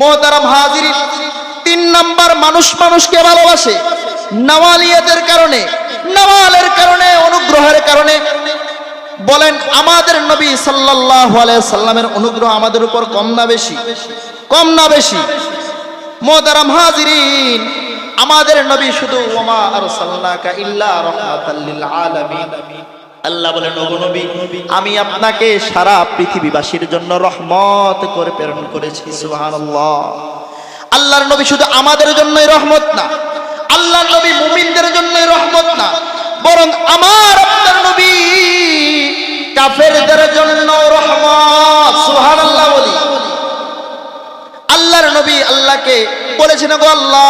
মুহতারাম হাজিরিন, ৩ নাম্বার মানুষ মানুষকে ভালোবাসে নওয়ালিয়াতের কারণে, নওয়ালের কারণে, অনুগ্রহের কারণে। বলেন আমাদের নবী সাল্লাল্লাহু আলাইহি সাল্লামের অনুগ্রহ আমাদের উপর কম না বেশি? কম না বেশি? মুহতারাম হাজিরিন, আমাদের নবী শুধু ওমা আরসালনাকা ইল্লা রাহমাতাল লিল আলামিন। আল্লাহ বলেন, ওগো নবী, আমি আপনাকে সারা পৃথিবীবাসীর জন্য রহমত করে প্রেরণ করেছি। সুবহানাল্লাহ। আল্লাহর নবী শুধু আমাদের জন্যই রহমত না, আল্লাহর নবী মুমিনদের জন্যই রহমত না, বরং আমার আপনার নবী কাফেরদের জন্য রহমত। সুবহানাল্লাহ বলি। আল্লাহর নবী আল্লাহকে বলেছেন, গো আল্লাহ,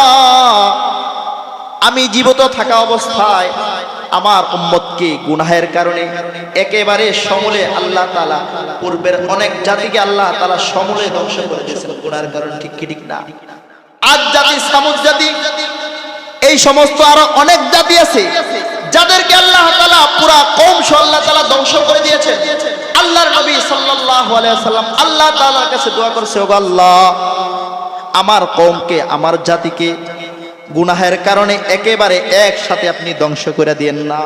আমি জীবিত থাকা অবস্থায় আমার উম্মতকে গুনাহের কারণে একেবারে সমূলে আল্লাহ তাআলা পূর্বের অনেক জাতিকে আল্লাহ তাআলা সমূলে ধ্বংস করে দিয়েছেন গুনাহের কারণে। ঠিক কি ঠিক না? আদ জাতি, সামুদ জাতি, এই সমস্ত আরো অনেক জাতি আছে যাদেরকে আল্লাহ তাআলা পুরা কওম সহ আল্লাহ তাআলা ধ্বংস করে দিয়েছেন। আল্লাহর নবী সাল্লাল্লাহু আলাইহি সাল্লাম আল্লাহ তাআলার কাছে দোয়া করছে, ওগো আল্লাহ, আমার কওমকে, আমার জাতিকে গুনাহের কারণে একেবারে একসাথে আপনি ধ্বংস করে দিয়েন না।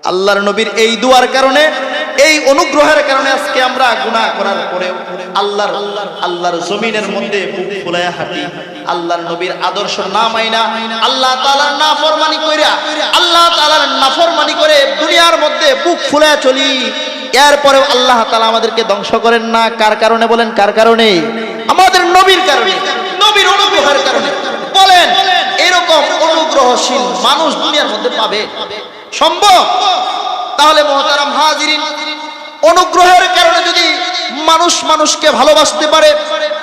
আল্লাহর নবীর এই দুয়ার কারণে, এই অনুগ্রহের কারণে আজকে আমরা গুনাহ করার পরেও আল্লাহর জমিনের মধ্যে বুক ফুলায়া হাঁটি, আল্লাহর নবীর আদর্শ না মাইনা আল্লাহ তাআলার নাফরমানি কইরা, আল্লাহ তাআলার নাফরমানি করে দুনিয়ার মধ্যে বুক ফুলায়া চলি। এরপরেও আল্লাহ তাআলা আমাদেরকে ধ্বংস করেন না। কার কারণে বলেন? কার কারণে? আমাদের নবীর কারণে, নবীর অনুগ্রহের কারণে। বলেন, এরকম অনুগ্রহশীল মানুষ দুনিয়ার মধ্যে পাবে? সম্ভব? তাহলে মুহতারাম হাজিরিন, অনুগ্রহের কারণে যদি মানুষ মানুষকে ভালোবাসতে পারে,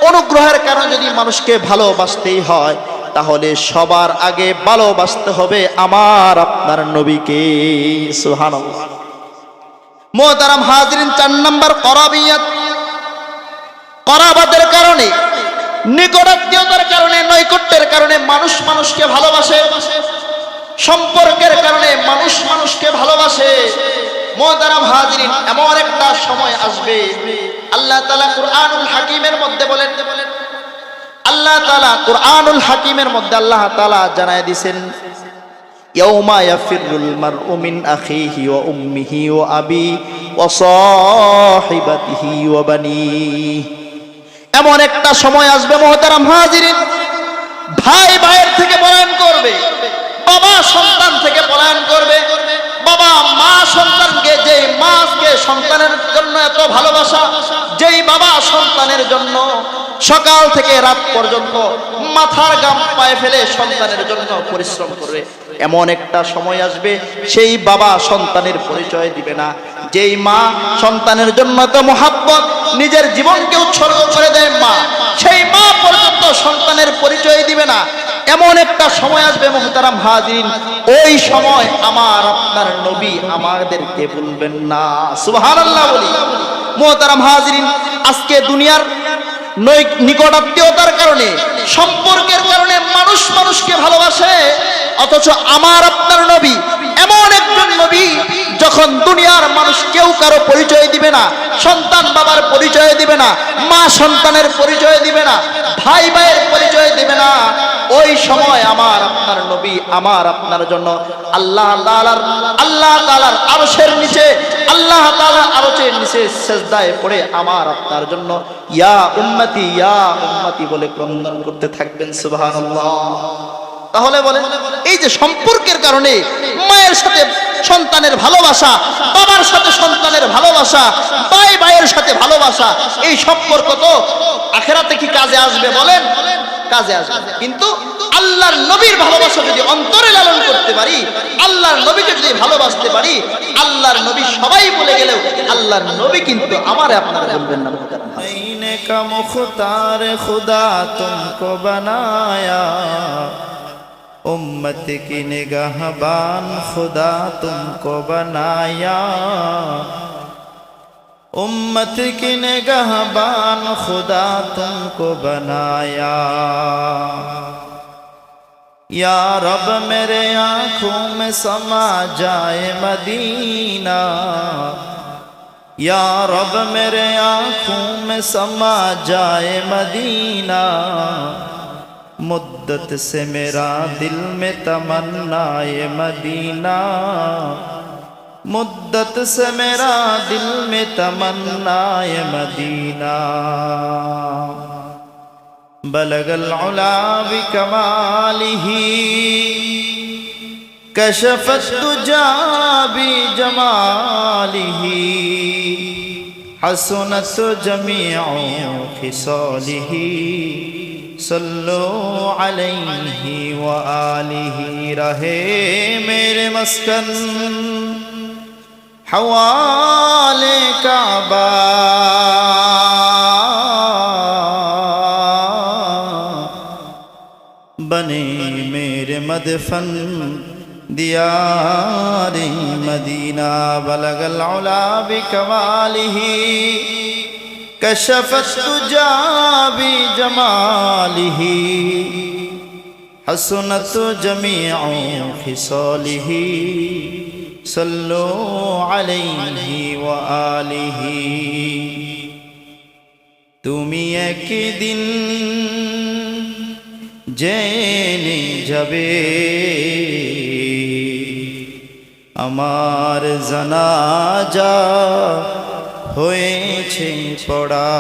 অনুগ্রহের কারণে যদি মানুষকে ভালোবাসতেই হয়, তাহলে সবার আগে ভালোবাসতে হবে আমার আপনার নবীকে। সুবহানাল্লাহ। মুহতারাম হাজিরিন, ৪ নাম্বার করাবিয়াত। করাবাতের কারণে, নিকটাত্মীয়তার কারণে, নৈকট্যের কারণে মানুষ মানুষকে ভালোবাসে, সম্পর্কের কারণে মানুষ মানুষকে ভালোবাসে। মুহতারাম হাজিরিন, এমন একটা সময় আসবে, আল্লাহ তাআলা কুরআনুল হাকিমের মধ্যে বলেন, আল্লাহ তাআলা কুরআনুল হাকিমের মধ্যে আল্লাহ তাআলা জানায় দিবেন, ইয়াউমা ইয়াফিরুল মারউ মিন আখিহি ওয়া উম্মিহি ওয়া আবি ওয়া সাহিবাতিহি ওয়া বানিহি। এমন একটা সময় আসবে মুহতারাম হাজিরিন, ভাই ভাইয়ের থেকে পলায়ন করবে, বাবা সন্তান থেকে পলায়ন করবে, বাবা মা সন্তানকে, যেই মাকে সন্তানের জন্য এত ভালোবাসা, যেই বাবা সন্তানের জন্য সকাল থেকে রাত পর্যন্ত মাথার ঘাম পায়ে ফেলে সন্তানের জন্য পরিশ্রম করে, এমন একটা সময় আসবে সেই বাবা সন্তানের পরিচয় দিবে না। যেই মা সন্তানের জন্য তো মহাব্বত, নিজের জীবনকে উৎসর্গ করে দেয় মা, সেই মা পর্যন্ত সন্তানের পরিচয় দিবে না। এমন একটা সময় আসবে মুহতারাম হাজিরিন, ওই সময় আমার আপনার নবী আমাদেরকে ভুলবেন না। সুবহানাল্লাহ বলি। মুহতারাম হাজিরিন, আজকে দুনিয়ার নিকটাত্মীয়তার কারণে, সম্পর্কের কারণে মানুষ মানুষকে ভালোবাসে, অথচ আমার আপনার নবী এমন একজন নবী, যখন দুনিয়ার মানুষ কেউ কারো পরিচয় দিবে না, সন্তান বাবার পরিচয় দিবে না, মা সন্তানের পরিচয় দিবে না, ভাই ভাইয়ের পরিচয় দিবে না, ওই সময় আমার আপনার নবী আমার আপনার জন্য আল্লাহ তাআলার আরশের নিচে, আল্লাহ তাআলার আরশের নিচে সিজদায় পড়ে আমার আপনার জন্য ইয়া উম্মতি বলে ক্রন্দন করতে থাকবেন। সুবহানাল্লাহ। তাহলে বলেন, এই যে সম্পর্কের কারণে মায়ের সাথে সন্তানের ভালোবাসা, বাবার সাথে সন্তানের ভালোবাসা, ভাই ভাইয়ের সাথে ভালোবাসা, এই সম্পর্ক তো আখিরাতে কি কাজে আসবে? বলেন, কাজে আসবে। কিন্তু আল্লাহর নবীর ভালোবাসা যদি অন্তরে লালন করতে পারি, আল্লাহর নবীকে যদি ভালোবাসতে পারি, আল্লাহর নবী সবাই বলে গেলেও আল্লাহর নবী কিন্তু আমারে আপনারা বলবেন না। আইনে কা মুখতার খুদা তুমকো বানায়া, उम्मत की निगाहबान खुदा तुमको बनाया, उम्मत की निगाहबान खुदा तुमको बनाया। या रब मेरे आँखों में समा जाए मदीना, या रब मेरे आँखों में समा जाए मदीना, मुद्दत से मेरा दिल में तमन्नाए मदीना, मुद्दत से मेरा दिल में तमन्नाए मदीना। बलगल उला बिकमालिही कशफत दुजा बिजमालिही, हसनत जमीउ खिसालिही, सल्लु अलैहि व आलिही। रहे मेरे मस्कन हवाले काबा, बने मेरे मदफन दियारे मदीना। बलगल उला बिकमालिही कशफत दुजा बिजमालिही, हसनत जमीउ खिसालिही, सल्लु अलैहि व आलिही। तुमी एकदिन জেনে যাবে আমার জানাজা হয়েছে পড়া,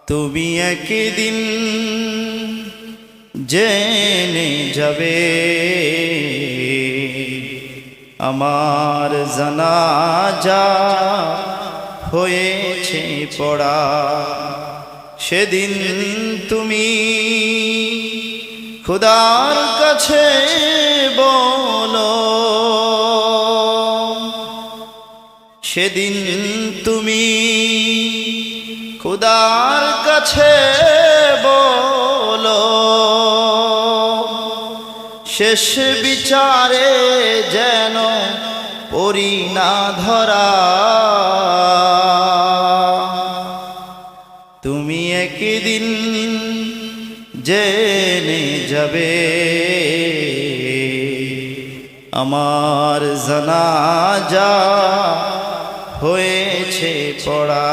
তুমি একদিন জেনে যাবে আমার জানাজা হয়েছে পড়া। সেদিন তুমি খুদার কাছে বলো, সেদিন তুমি খুদার কাছে বলো, শেষ বিচারে যেন পড়ি না ধরা। তুমি একদিন জেনে যাবে আমার জানাজা হয়েছে পড়া।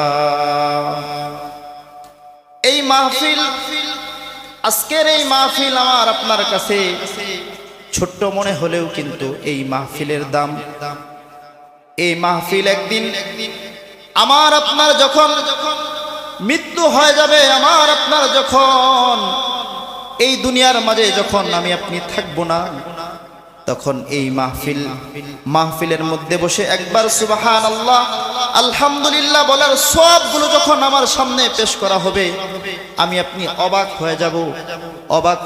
এই মাহফিল, আজকের এই মাহফিল আমার আপনার কাছে ছোট্ট মনে হলেও কিন্তু এই মাহফিলের দাম। এই মাহফিল একদিন আমার আপনার যখন মৃত্যু হয়ে যাবে, আমার আপনার যখন এই দুনিয়ার মাঝে যখন আমি আপনি থাকবো না, তখন এই মাহফিলের মধ্যে বসে একবার সুবহানাল্লাহ আলহামদুলিল্লাহ বলার সবগুলো যখন আমার সামনে পেশ করা হবে, আমি আপনি অবাক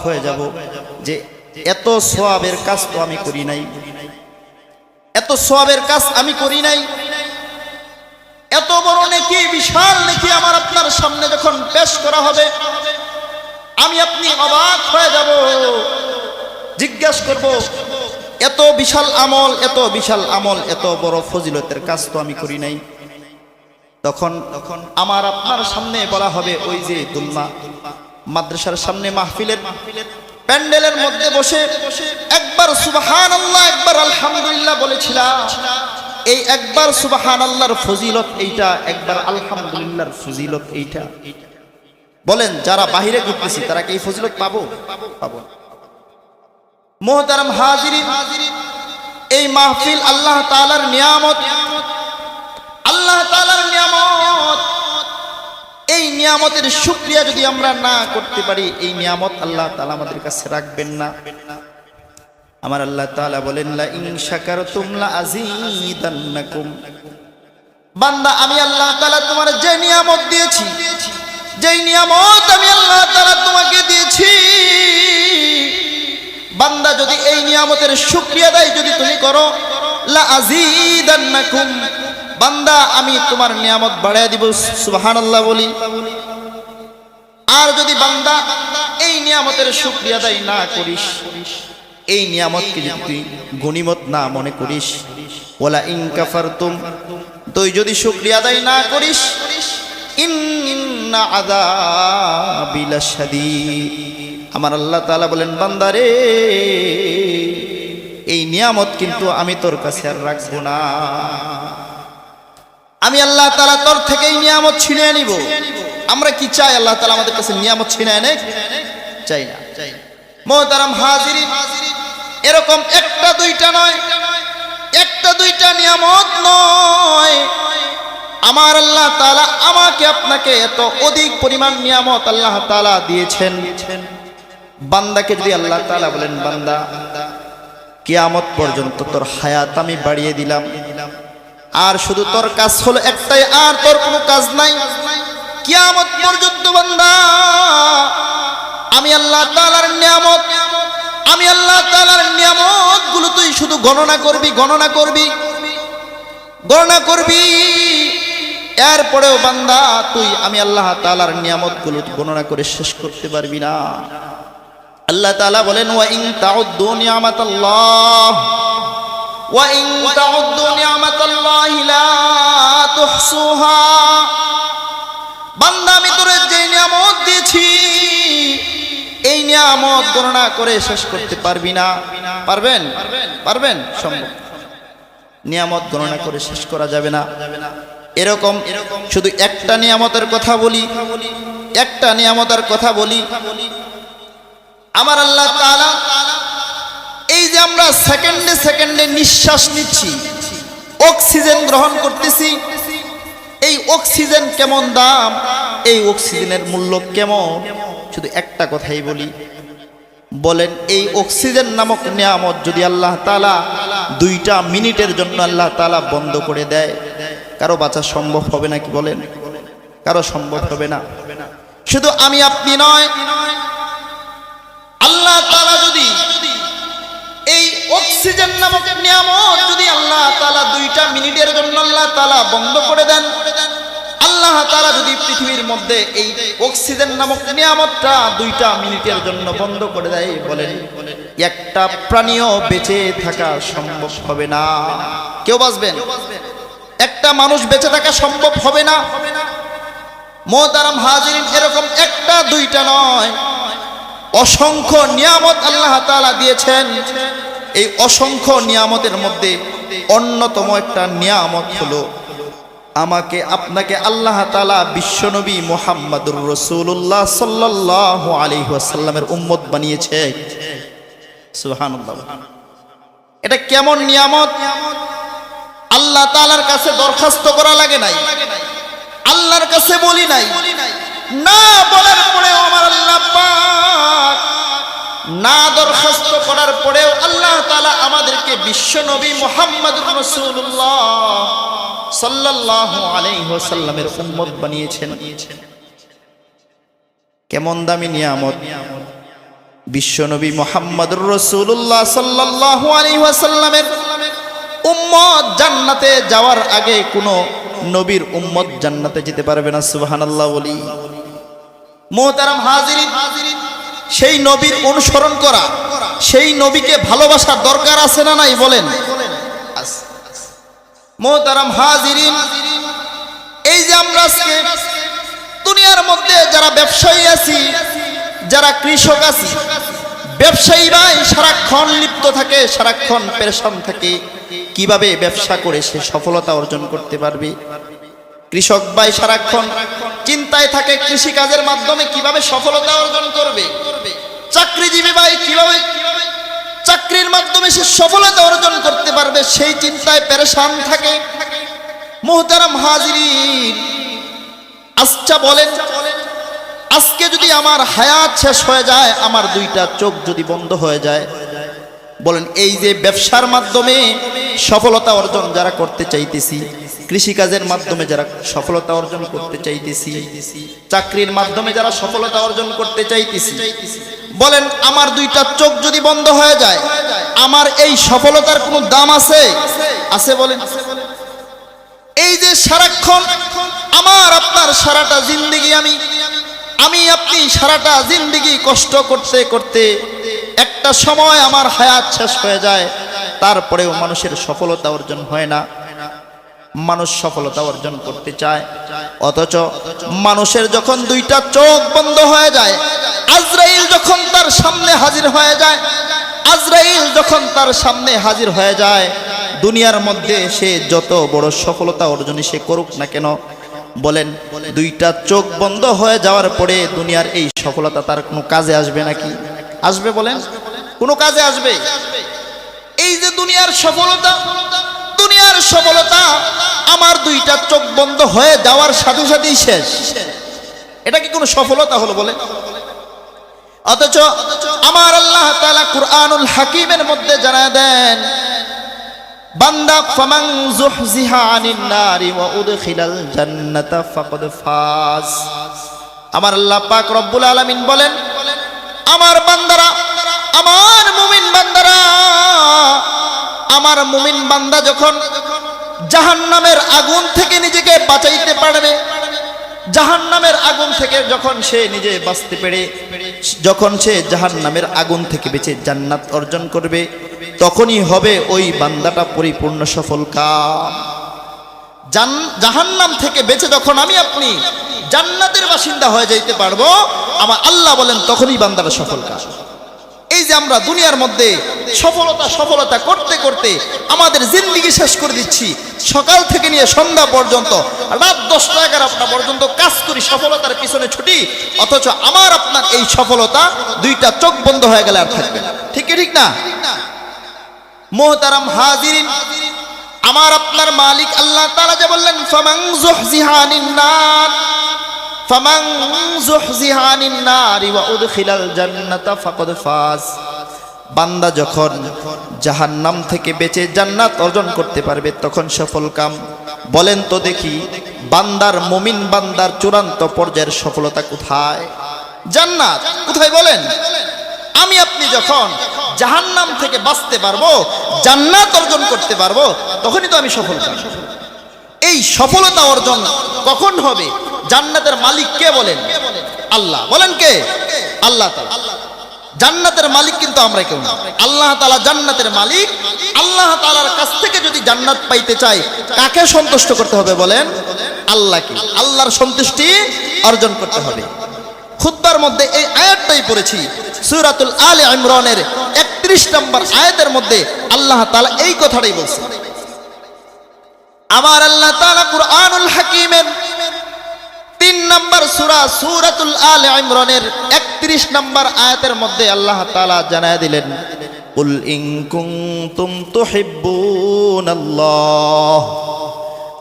হয়ে যাব যে এত সওয়াবের কাজ তো আমি করি নাই, এত সওয়াবের কাজ আমি করি নাই। এত বড় নেকি, বিশাল নেকি আমার আপনার সামনে যখন পেশ করা হবে, আমি আপনি অবাক হয়ে যাব, জিজ্ঞাসা করব এত বিশাল আমল, এত বিশাল আমল, এত বড় ফজিলতের কাজ তো আমি করি নাই। তখন আমার আপনার সামনে বলা হবে, ওই যে দুলমা মাদ্রাসার সামনে মাহফিলের প্যান্ডেলের মধ্যে বসে একবার সুবহানাল্লাহ একবার আলহামদুলিল্লাহ বলেছিলাম, এই একবার সুবহানাল্লাহর ফজিলত এইটা, একবার আলহামদুলিল্লাহর ফজিলত এইটা। বলেন যারা বাহিরে ঘুরতেছি তারা কি এই ফজিলত পাবো? পাবো। মুহতারাম হাজিরিন, এই মাহফিল আল্লাহ তাআলার নিয়ামত, আল্লাহ তাআলার নিয়ামত। এই নিয়ামতের শুকরিয়া যদি আমরা না করতে পারি, এই নিয়ামত আল্লাহ তাআলা আমাদের কাছে রাখবেন না। আমার আল্লাহ তাআলা বলেন, লা ইন শাকারতুম লা আযীদান্নাকুম। বান্দা, আমি আল্লাহ তাআলা তোমার যে নিয়ামত দিয়েছি, যেই নিয়ামত আমি আল্লাহ তাআলা তোমাকে দিয়েছি, বান্দা যদি এই নিয়ামতের শুকরিয়া আদায় যদি তুমি করো, লা আযীদান্নাকুম, বান্দা আমি তোমার নিয়ামত বাড়ায় দিব। সুবহানাল্লাহ বলি। আর যদি বান্দা এই নিয়ামতের শুকরিয়া আদায় না করিস, এই নিয়ামতকে যদি তুই গনিমত না মনে করিস, ওয়ালা ইন কাফারতুম, তুই যদি শুকরিয়া আদায় না করিস, ইন্না আযাবি লাশাদীদ, আমার আল্লাহ তাআলা বলেন, বান্দারে এই নিয়ামত কিন্তু আমি তোর কাছে আর রাখবো না। আমি আল্লাহ তাআলা তোর থেকেই নিয়ামত ছিনিয়ে নিব। আমরা কি চাই আল্লাহ তাআলা আমাদের কাছে নিয়ামত ছিনিয়ে নেয়? চাই না। মুহতারাম হাজিরিন, এরকম একটা দুইটা নয়, একটা দুইটা নিয়ামত নয়, আমার আল্লাহ তাআলা আমাকে আপনাকে এত অধিক পরিমাণ নিয়ামত আল্লাহ তাআলা দিয়েছেন। বান্দাকে যদি আল্লাহ তাআলা বলেন, বান্দা কিয়ামত পর্যন্ত তোর হায়াত আমি বাড়িয়ে দিলাম, আর শুধু তোর কাজ হলো একটাই, আর তোর কোনো কাজ নাই, কিয়ামত পর্যন্ত বান্দা আমি আল্লাহ তাআলার নিয়ামত, আমি আল্লাহ তাআলার নিয়ামত গুলো তুই শুধু গণনা করবি, গণনা করবি, গণনা করবি। এরপরেও বান্দা তুই আমি আল্লাহ তাআলার নিয়ামত গুলো গণনা করে শেষ করতে পারবি না। আল্লাহ তাআলা বলেন, ওয়া ইন তাউদ্দু নিয়ামাতাল্লাহ ওয়া ইন তাউদ্দু নিয়ামাতাল্লাহি লা তুহসুহা। বান্দা আমি তোরে যে নিয়ামত দিয়েছি এই নিয়ামত গণনা করে শেষ করতে পারবি না। পারবেন? পারবেন? সম্ভব। নিয়ামত গণনা করে শেষ করা যাবে না। এরকম শুধু একটা নিয়ামতের কথা বলি, একটা নিয়ামতের কথা বলি। আমার আল্লাহ তাআলা এই যে আমরা সেকেন্ডে সেকেন্ডে নিঃশ্বাস নিচ্ছি, অক্সিজেন গ্রহণ করতেছি, এই অক্সিজেন কেমন দাম, এই অক্সিজেনের মূল্য কেমন, শুধু একটা কথাই বলি, বলেন এই অক্সিজেন নামক নিয়ামত যদি আল্লাহ তাআলা 2টা মিনিটের জন্য আল্লাহ তাআলা বন্ধ করে দেয়, কারো বাঁচা সম্ভব হবে নাকি বলেন? কারো সম্ভব হবে না। শুধু আমি আপনি নয়, আল্লাহ তাআলা যদি এই অক্সিজেন নামক নিয়ামত যদি আল্লাহ তাআলা 2টা মিনিটের জন্য আল্লাহ তাআলা বন্ধ করে দেন, আল্লাহ তাআলা যদি পৃথিবীর মধ্যে এই অক্সিজেন নামক নিয়ামতটা 2টা মিনিটের জন্য বন্ধ করে দেয়, বলেন একটা প্রাণীও বেঁচে থাকা সম্ভব হবে না। কেউ বাঁচবেন? একটা মানুষ বেঁচে থাকা সম্ভব হবে না। মুহতারাম হাজিরিন, এরকম একটা দুইটা নয়, অসংখ্য নিয়ামত আল্লাহ তাআলা দিয়েছেন। এই অসংখ্য নিয়ামতের মধ্যে অন্যতম একটা নিয়ামত হলো আমাকে আপনাকে আল্লাহ তাআলা বিশ্বনবী মুহাম্মদুর রাসূলুল্লাহ সাল্লাল্লাহু আলাইহি ওয়াসাল্লামের উম্মত বানিয়েছে। সুবহানাল্লাহ। এটা কেমন নিয়ামত? আল্লাহ তাআলার কাছে দরখাস্ত করা লাগে নাই, আল্লাহর কাছে বলি নাই, না বলার পরেও আমার আল্লাহ পাক, না দরখাস্ত করার পরেও আল্লাহ তাআলা আমাদেরকে বিশ্বনবী মুহাম্মদুর রাসূলুল্লাহ সাল্লাল্লাহু আলাইহি ওয়াসাল্লামের উম্মত বানিয়েছেন। কেমন দামি নিয়ামত! বিশ্বনবী মুহাম্মদুর রাসূলুল্লাহ সাল্লাল্লাহু আলাইহি ওয়াসাল্লামের উম্মত জান্নাতে যাওয়ার আগে কোনো নবীর উম্মত জান্নাতে যেতে পারবে না। সুবহানাল্লাহ বলি। মুহতারাম হাজিরিন, সেই নবীর অনুসরণ করা, সেই নবীকে ভালোবাসার দরকার আছে না নাই বলেন? মুহতারাম হাজিরিন, এই যে আমরা আজকে দুনিয়ার মধ্যে যারা ব্যবসায়ী আছি, যারা কৃষক আছি, ব্যবসায়ী ভাই সারাক্ষণ লিপ্ত থাকে, সারাক্ষণ পেরেশান থাকে কিভাবে ব্যবসা করে সে সফলতা অর্জন করতে পারবে। কৃষক ভাই সারাক্ষণ চিন্তায় থাকে কৃষি কাজের মাধ্যমে কিভাবে সফলতা অর্জন করবে। চাকরিজীবী ভাই কিভাবে চাকরির মাধ্যমে সে সফলতা অর্জন করতে পারবে, সেই চিন্তায় পেরেশান থাকে। মুহতারাম হাজিরিন, আচ্ছা বলেন, আজকে যদি আমার হায়াত শেষ হয়ে যায়, আমার 2টা চোখ যদি বন্ধ হয়ে যায়, বলেন এই যে ব্যবসার মাধ্যমে সফলতা অর্জন যারা করতে চাইতেছি, কৃষিকাজের মাধ্যমে যারা সফলতা অর্জন করতে চাইতেছি, চাকরির মাধ্যমে যারা সফলতা অর্জন করতে চাইতেছি, বলেন আমার 2টা চোখ যদি বন্ধ হয়ে যায়, আমার এই সফলতার কোনো দাম আছে? আছে বলেন? এই যে সারাক্ষণ আমার আপনার সারাটা জিন্দেগি আমি আপনি সারাটা জিন্দেগি কষ্ট করতে করতে একটা সময় আমার হায়াত শেষ হয়ে যায়, তারপরেও মানুষের সফলতা অর্জন হয় না। মানুষ সফলতা অর্জন করতে চায়, অথচ মানুষের যখন 2টা চোখ বন্ধ হয়ে যায়, আজরাইল যখন তার সামনে হাজির হয়ে যায়, আজরাইল যখন তার সামনে হাজির হয়ে যায়, দুনিয়ার মধ্যে সে যত বড় সফলতা অর্জনই সে করুক না কেন, বলেন দুইটা চোখ বন্ধ হয়ে যাওয়ার পরে দুনিয়ার এই সফলতা তার কোনো কাজে আসবে নাকি? আসবে? বলেন কোনো কাজে আসবে? এই যে দুনিয়ার সফলতা আমার দুইটা চোখ বন্ধ হয়ে যাওয়ার সাথে সাথেই শেষ। এটা কি কোনো সফলতা হলো? বলে অথচ আমার আল্লাহ তাআলা কুরআনুল হাকিমের মধ্যে জানায় দেন, বান্দা ফামান যুহজিহা আনিন নারি ওয়া উদখিলাল জান্নাতা ফাকাদ ফাজ। আমার আল্লাহ পাক রব্বুল আলামিন বলেন, আমার বান্দারা, আমার মুমিন বান্দারা, আমার মুমিন বান্দা যখন জাহান্নামের আগুন থেকে নিজেকে বাঁচাইতে পারবে, জাহান্নামের আগুন থেকে যখন সে নিজে বাঁচতে পেরে, যখন সে জাহান্নামের আগুন থেকে বেঁচে জান্নাত অর্জন করবে, তখনই হবে ওই বান্দাটা পরিপূর্ণ সফল কাম। জাহান্নাম থেকে বেঁচে যখন আমি আপনি জান্নাতের বাসিন্দা হয়ে যাইতে পারবো, আমার আল্লাহ বলেন তখনই বান্দাটা সফল কাজ। এই যে আমরা দুনিয়ার মধ্যে সফলতা করতে করতে আমাদের জিন্দেগি শেষ করে দিচ্ছি, সকাল থেকে নিয়ে সন্ধ্যা পর্যন্ত, রাত 10টা-11টা পর্যন্ত কাজ করি, সফলতার পিছনে ছুটি, অথচ আমার আপনার এই সফলতা দুইটা চোখ বন্ধ হয়ে গেলে আর থাকবে না। ঠিক না? মুহতারাম হাজিরিন, আমার আপনার মালিক আল্লাহ তাআলা যে বললেন, ফামান যুহজিহা আনিন নার, ফামান যুহজিহা আনিন নারি ওয়া উদখিলাল জান্নাতা ফাকাদ ফাজ। বান্দা যখন জাহান্নাম থেকে বেঁচে জান্নাত অর্জন করতে পারবে তখন সফল কাম। বলেন তো দেখি, বান্দার, মুমিন বান্দার চূড়ান্ত পর্যায়ের সফলতা কোথায়? জান্নাত। কোথায় বলেন? আমি আপনি যখন জাহান্নাম থেকে বাঁচতে পারবো, জান্নাত অর্জন করতে পারবো, তখনই তো আমি সফল কাম। এই সফলতা অর্জন কখন হবে? জান্নাতের মালিক কে বলেন? আল্লাহ। বলেন কে? আল্লাহ তাআলা। জান্নাতের মালিক কিন্তু আমরা কেউ না, আল্লাহ তাআলা জান্নাতের মালিক। আল্লাহ তাআলার কাছ থেকে যদি জান্নাত পাইতে চাই, কাকে সন্তুষ্ট করতে হবে? বলেন আল্লাহকে। আল্লাহর সন্তুষ্টি অর্জন করতে হবে। খুতবার মধ্যে এই আয়াতটাই পড়েছি, সূরাতুল আলে ইমরানের 31 নম্বর আয়াতের মধ্যে আল্লাহ তাআলা এই কথাটাই বলছেন। আমার আল্লাহ তাআলা কুরআনুল হাকিমের 3 নম্বর সূরা সূরাতুল আলে ইমরানের 31 নম্বর আয়াতের মধ্যে আল্লাহ তাআলা জানায় দিলেন, কুল ইন কুনতুম তুহিব্বুনাল্লাহ।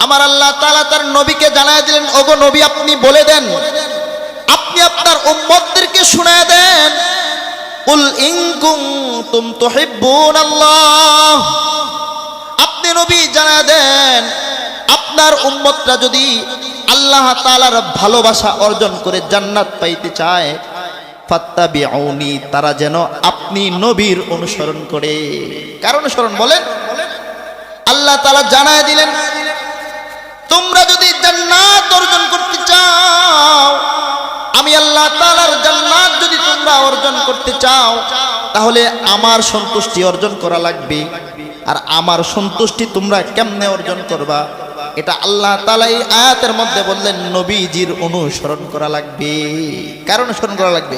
আমার আল্লাহ তাআলা তার নবীকে জানায় দিলেন, ওগো নবী আপনি বলে দেন, আপনি আপনার উম্মতদেরকে শুনায় দেন, কুল ইন কুনতুম তুহিব্বুনাল্লাহ। আপনি নবী জানায় দেন, আপনার উম্মতরা যদি আল্লাহ তাআলার ভালোবাসা অর্জন করে জান্নাত পাইতে চায়, ফাত্তাবিউনি, তারা যেন আপনি নবীর অনুসরণ করে। কার অনুসরণ? বলেন আল্লাহ তাআলা জানায় দিলেন, তোমরা যদি জান্নাত অর্জন করতে চাও, আমি আল্লাহ তাআলার জান্নাত যদি তোমরা অর্জন করতে চাও, তাহলে আমার সন্তুষ্টি অর্জন করা লাগবে। আর আমার সন্তুষ্টি তোমরা কেমনে অর্জন করবা? এটা আল্লাহ তাআলা এই আয়াতের মধ্যে বললেন, নবীজির অনুসরণ করা লাগবে। কার অনুসরণ করা লাগবে?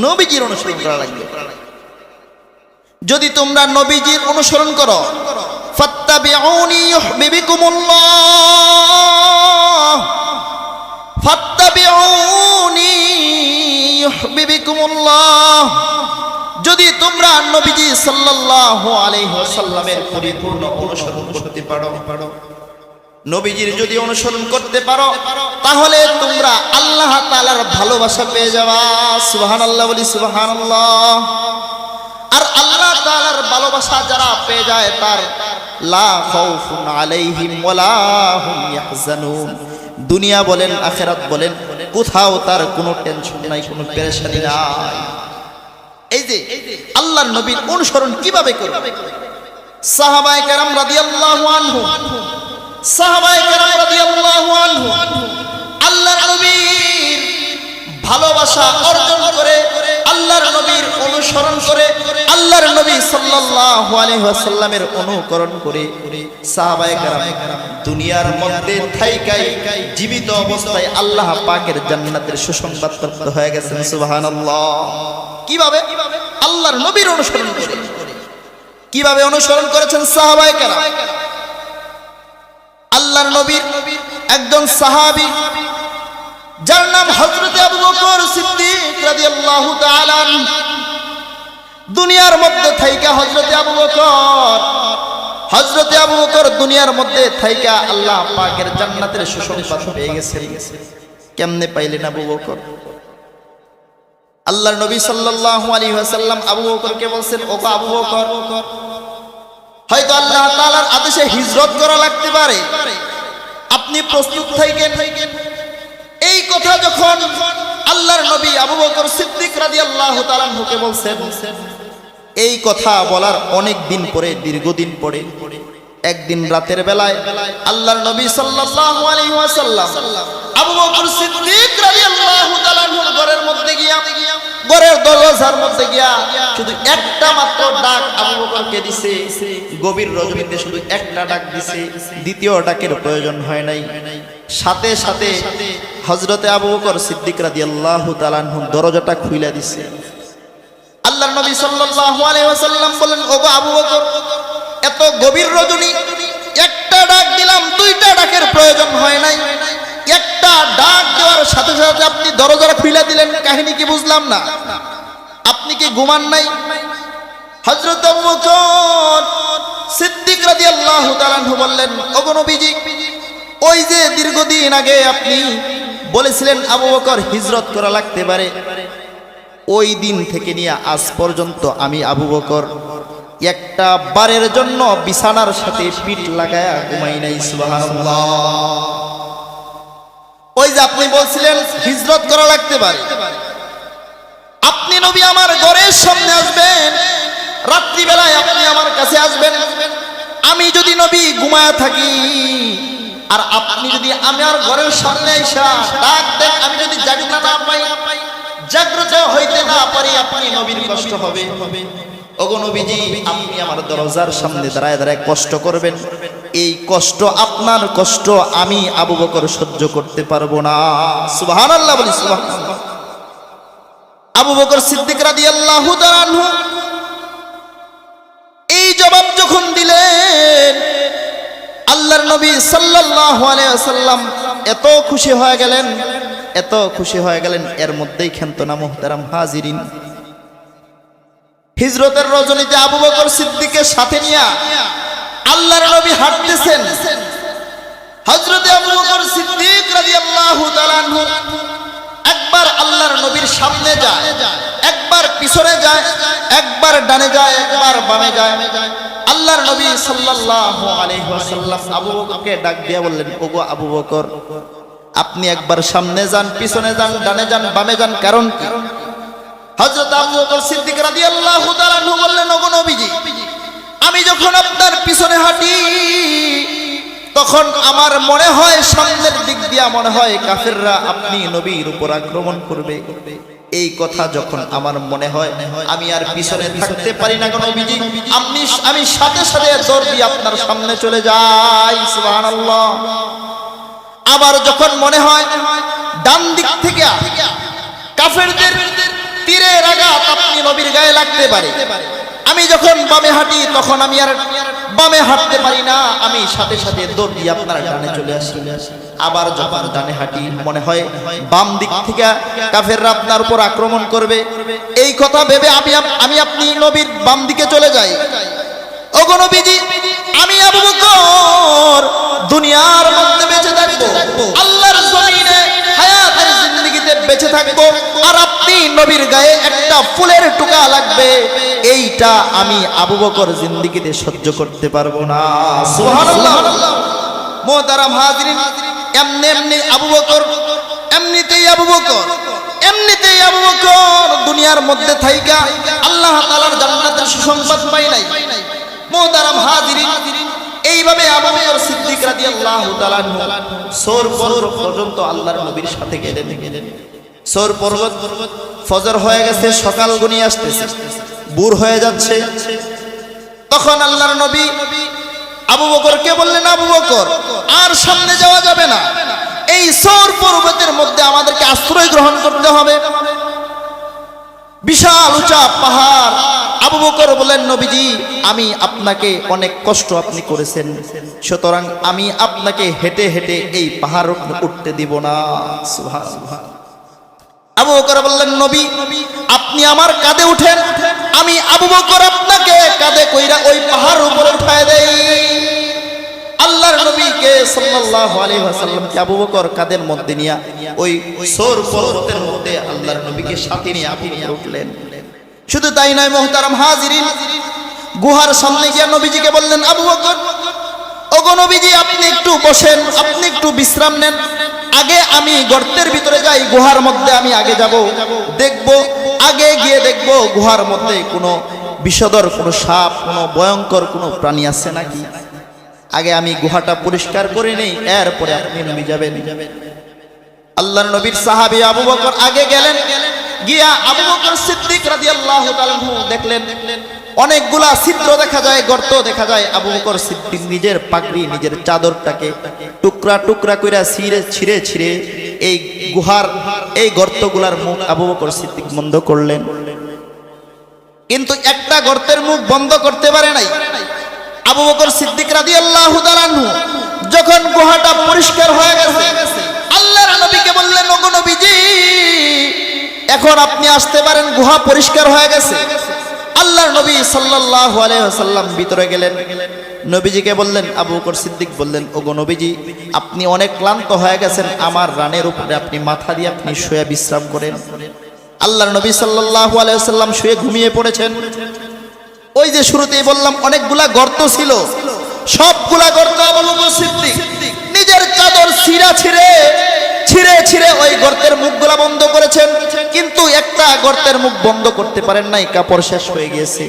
নবীজির অনুসরণ করা লাগবে। যদি তোমরা নবীজির অনুসরণ করো, ফাত্তাবিউনি ইউহিব্বুকুমুল্লাহ, ফাত্তাবিউনি ইউহিব্বুকুমুল্লাহ। যদি তোমরা নবীজি সাল্লাল্লাহু আলাইহি ওয়াসাল্লামের পরিপূর্ণ অনুসরণ করতে পারো, নবীজির যদি অনুসরণ করতে পারো, তাহলে তোমরা আল্লাহ তাআলার ভালোবাসা পেয়ে যাবা। সুবহানাল্লাহ, বলি সুবহানাল্লাহ। আর আল্লাহ তাআলার ভালোবাসা যারা পেয়ে যায়, তার লা খাউফুন আলাইহিম ওয়ালা হুম ইয়াহজানুন। দুনিয়া বলেন, আখিরাত বলেন, কোথাও তার কোনো টেনশন নাই, কোনো পেরেশানি নাই। এই যে আল্লাহর নবীর অনুসরণ কিভাবে করবে? সাহাবায়ে কেরাম রাদিয়াল্লাহু আনহু, সাহাবায়ে কেরাম রাদিয়াল্লাহু আনহু আল্লাহর নবীর ভালোবাসা অর্জন করে, আল্লাহর নবীর অনুসরণ করে, আল্লাহর নবী সাল্লাল্লাহু আলাইহি ওয়াসাল্লামের অনুকরণ করে সাহাবায়ে কেরাম দুনিয়ার মধ্যে থাইকাই জীবিত অবস্থায় আল্লাহ পাকের জান্নাতের সুসংবাদ প্রাপ্ত হয়ে গেছেন। সুবহানাল্লাহ। কিভাবে? আল্লাহর নবীর অনুসরণ করে। কিভাবে অনুসরণ করেছেন সাহাবায়ে কেরাম। আল্লাহর নবীর একজন সাহাবী যার নাম হযরত আবু বকর সিদ্দিক রাদিয়াল্লাহু তাআলা আনহু, দুনিয়ার মধ্যে থাইকা হযরত আবু বকর দুনিয়ার মধ্যে থাইকা আল্লাহ পাকের জান্নাতের সুসংবাদ পেয়ে গেছেন। কেমনে পাইলেন আবু বকর? আল্লাহর নবী সাল্লাল্লাহু আলাইহি ওয়াসাল্লাম আবু বকরকে বলছেন, ও আবু বকর, হয়তো আল্লাহ তাআলার আদেশে হিজরত করা লাগতে পারে, আপনি প্রস্তুত থাকেন। এই কথা যখন আল্লাহর নবী আবু বকর সিদ্দিক রাদিয়াল্লাহু তাআলা আনহুকে বলছেন, এই কথা বলার অনেক দিন পরে, দীর্ঘদিন পরে একদিন রাতের বেলায় আল্লাহর নবী সাল্লাল্লাহু আলাইহি ওয়াসাল্লাম আবু বকর সিদ্দিক রাদিয়াল্লাহু তাআলা আনহুর ঘরের মধ্যে গিয়া, ঘরের দরজার মধ্যে গিয়া শুধু একটা মাত্র ডাক আবু বকরকে দিছে। গভীর রজনীতে শুধু একটা ডাক দিছে, দ্বিতীয় ডাকের প্রয়োজন হয় নাই। সাথে সাথে হযরতে আবু বকর সিদ্দিক রাদিয়াল্লাহু তাআলা আনহু দরজাটা খুইলা দিছে। আল্লাহর নবী সাল্লাল্লাহু আলাইহি ওয়াসাল্লাম বলেন, ওগো আবু বকর, এত গভীর রজনী, একটা ডাক দিলাম, দুইটা ডাকের প্রয়োজন হয় নাই, একটা ডাক দেওয়ার সাথে সাথে আপনি দরজাটা খুলে দিলেন, কাহিনী কি বুঝলাম না? আপনি কি ঘুমান নাই? হযরত আবু বকর সিদ্দিক রাদিয়াল্লাহু তাআলা আনহু বললেন, ওগো নবীজি, ওই যে দীর্ঘদিন আগে আপনি বলেছিলেন আবু বকর হিজরত করা লাগতে পারে, ওই দিন থেকে নিয়ে আজ পর্যন্ত আমি আবু বকর একটা বারের জন্য বিছানার সাথে পিঠ লাগায়া ঘুমাই নাই। সুবহানাল্লাহ। ওই যে আপনি বলছিলেন হিজরত করা লাগতে পারে, আপনি নবী আমার ঘরের সামনে আসবেন, রাত্রি বেলায় আপনি আমার কাছে আসবেন, আমি যদি নবী ঘুমায়া থাকি আর আপনি যদি আমার ঘরের সামনে এসে ডাক দেন, আমি যদি জাগতে না পাই, জাগ্রত হইতে না পারি, আপনি নবীর কষ্ট হবে। ওগো নবীজি, আপনি আমার দরজার সামনে দাঁড়ায় দাঁড়ায় কষ্ট করবেন, এই কষ্ট, আপনার কষ্ট আমি আবু বকর সহ্য করতে পারবো না। সুবহানাল্লাহ বলি, সুবহানাল্লাহ। আবু বকর সিদ্দিক রাদিয়াল্লাহু তাআলা আনহু এই জবাব যখন দিলেন, আল্লাহর নবী সাল্লাল্লাহু আলাইহি ওয়াসাল্লাম এত খুশি হয়ে গেলেন, এত খুশি হয়ে গেলেন। এর মধ্যেই খেন্তনা মুহতারাম হাজিরিন, হিজরতের রজনীতে আবু বকর সিদ্দিকের সাথে নিয়ে আল্লাহর নবী হাঁটতেছেন। হযরতে আবু বকর সিদ্দিক রাদিয়াল্লাহু তাআলা আনহু একবার আল্লাহর নবীর সামনে যায়, একবার পিছনে যায়, একবার ডানে যায়, একবার বামে যায়। আল্লাহর নবী সাল্লাল্লাহু আলাইহি ওয়াসাল্লাম আবু বকরকে ডাক দিয়ে বললেন, ওগো আবু বকর, আপনি একবার সামনে যান, পিছনে যান, ডানে যান, বামে যান, কারণ কি? হযরত আবু বকর সিদ্দিক রাদিয়াল্লাহু তাআলা আনহু বললেন, ওগো নবীজি, আমি যখন আপনার পিছনে হাঁটি তখন আমার মনে হয় সামনের দিক দিয়া মনে হয় কাফেররা আপনি নবীর উপর আক্রমণ করবে। এই কথা যখন আমার মনে হয়, আমি আর পিছনে থাকতে পারি না গো নবীজি, আমি সাথে সাথে দৌড় দিয়ে আপনার সামনে চলে যাই। সুবহানাল্লাহ। আবার যখন মনে হয় ডান দিক থেকে কাফেরদের তীরের আঘাত আপনি নবীর গায়ে লাগতে পারে, আমি যখন বামে হাঁটি তখন আমি আর বামে হাঁটতে পারি না, আমি সাথে সাথে দৌড় দিয়ে আপনার ডানে চলে আসি। আবার যখন ডানে হাঁটি মনে হয় বাম দিক থেকে কাফেররা আপনার উপর আক্রমণ করবে, এই কথা ভেবে আমি আপনি নবীর বাম দিকে চলে যাই। ওগো নবীজি, আমি আবু বকর দুনিয়ার মধ্যে বেঁচে থাকবো, আল্লাহর জমিনে হায়াতের জিন্দেগিতে বেঁচে থাকবো, আর আপনি নবীর গায়ে একটা ফুলের টুকা লাগবে, এইটা আমি আবু বকর জিন্দেগিতে সহ্য করতে পারবো না। সুবহানাল্লাহ। মুহতারাম হাজিরিন, এমনি আবু বকর, এমনিতেই আবু বকর দুনিয়ার মধ্যে থাইকা আল্লাহ তাআলার জান্নাতের সুসংবাদ পাই নাই। মুহতারাম হাজিরিন, এইভাবে আবু বকর সিদ্দিক রাদিয়াল্লাহু তাআলা সৌর পর্বত পর্যন্ত আল্লাহর নবীর সাথে গেলেন। সৌর পর্বত, ফজর হয়ে গেছে, সকাল ঘনিয়ে আসতেছে, ভোর হয়ে যাচ্ছে। তখন আল্লাহর নবী আবু বকরকে বললেন, আবু বকর, আর সামনে যাওয়া যাবে না, এই সৌর পর্বতের মধ্যে আমাদেরকে আশ্রয় গ্রহণ করতে হবে। বিশাল উঁচা পাহাড়, আবু বকর বলেন, নবীজি আমি আপনাকে অনেক কষ্ট আপনি করেছেন, সুতরাং আমি আপনাকে হেঁটে হেঁটে এই পাহাড় উঠতে দিব না। সুবহানাল্লাহ। আবু বকর বললেন, নবী আপনি আমার কাঁধে উঠেন, আমি আবু বকর আপনাকে কাঁধে কইরা ওই পাহাড় উপরে উঠায় দেই। আল্লাহর নবীকে সাল্লাল্লাহু আলাইহি ওয়াসাল্লামকে আবু বকর কাঁধের মধ্যে নিয়ে ওই সৌর পর্বতের মধ্যে আল্লাহর নবীকে সাথে নিয়ে আবু বকর উঠলেন। শুধু তাই নয় মুহতারাম হাজিরিন, গুহার সামনে গিয়ে নবীজিকে বললেন, আবু বকর ওগো নবীজি আপনি একটু বসেন, আপনি একটু বিশ্রাম নেন, আগে আমি গর্তের ভিতরে যাই, গুহার মধ্যে আমি আগে যাব, দেখব, আগে গিয়ে দেখব গুহার মধ্যে কোনো বিষধর কোনো সাপ, কোনো ভয়ঙ্কর কোনো প্রাণী আছে নাকি, আগে আমি গুহাটা পরিষ্কার করে নেই, এরপরে আপনি নবী যাবেন। আল্লাহর নবীর সাহাবী আবু বকর আগে গেলেন, গিয়া আবু বকর সিদ্দিক রাদিয়াল্লাহু তাআলা আনহু দেখলেন অনেকগুলা ছিদ্র দেখা যায়, গর্ত দেখা যায়। আবু বকর সিদ্দিক নিজের পাগড়ি, নিজের চাদরটাকে টুকরা টুকরা কইরা ছিঁড়ে ছিঁড়ে ছিঁড়ে এই গুহার এই গর্তগুলার মুখ আবু বকর সিদ্দিক বন্ধ করলেন, কিন্তু একটা গর্তের মুখ বন্ধ করতে পারে নাই। আবু বকর সিদ্দিক রাদিয়াল্লাহু তাআলা আনহু যখন গুহাটা পরিষ্কার হয়ে গেছে, আল্লাহর নবীকে বললেন, ওগো নবীজি এখন আপনি আসতে পারেন, গুহা পরিষ্কার হয়ে গেছে। আল্লাহর নবী সাল্লাল্লাহু আলাইহি ওয়াসাল্লাম ভিতরে গেলেন, নবীজিকে বললেন, আবু বকর সিদ্দিক বললেন, ওগো নবীজি আপনি অনেক ক্লান্ত হয়ে গেছেন, আমার রানের উপরে আপনি মাথা দিয়ে আপনি শুয়ে বিশ্রাম করেন। আল্লাহর নবী সাল্লাল্লাহু আলাইহি ওয়াসাল্লাম শুয়ে ঘুমিয়ে পড়েছেন। ওই যে শুরুতেই বললাম অনেকগুলা গর্ত ছিল, সবগুলা গর্ত আবু বকর সিদ্দিক নিজের চাদর ছিঁড়া ছিঁড়ে ছিঁড়ে ছিঁড়ে ওই গর্তের মুখগুলা বন্ধ করেছেন, কিন্তু একটা গর্তের মুখ বন্ধ করতে পারেন নাই, কাপড় শেষ হয়ে গিয়েছে।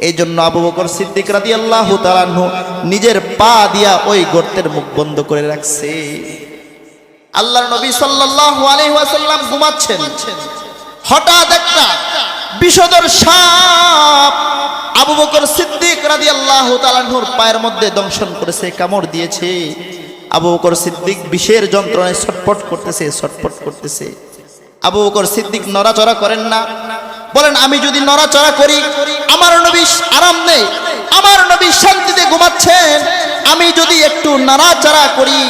এই জন্য আবু বকর সিদ্দিক রাদিয়াল্লাহু তাআলা আনহু নিজের পা দিয়া ওই গর্তের মুখ বন্ধ করে রাখছে। আল্লাহর নবী সাল্লাল্লাহু আলাইহি ওয়াসাল্লাম ঘুমাচ্ছেন, হঠাৎ একটা বিষধর সাপ আবু বকর সিদ্দিক রাদিয়াল্লাহু তাআলা আনহুর পায়ের মধ্যে দংশন করেছে, কামড় দিয়েছে। আবু বকর সিদ্দিক বিষের যন্ত্রণায় ছটফট করতেছে, ছটফট করতেছে। আবু বকর সিদ্দিক নড়াচড়া করেন না, বলেন আমি যদি নড়াচড়া করি আমার নবী আরাম নেই, আমার নবী শান্তিতে ঘুমাচ্ছেন, আমি যদি একটু নড়াচড়া করি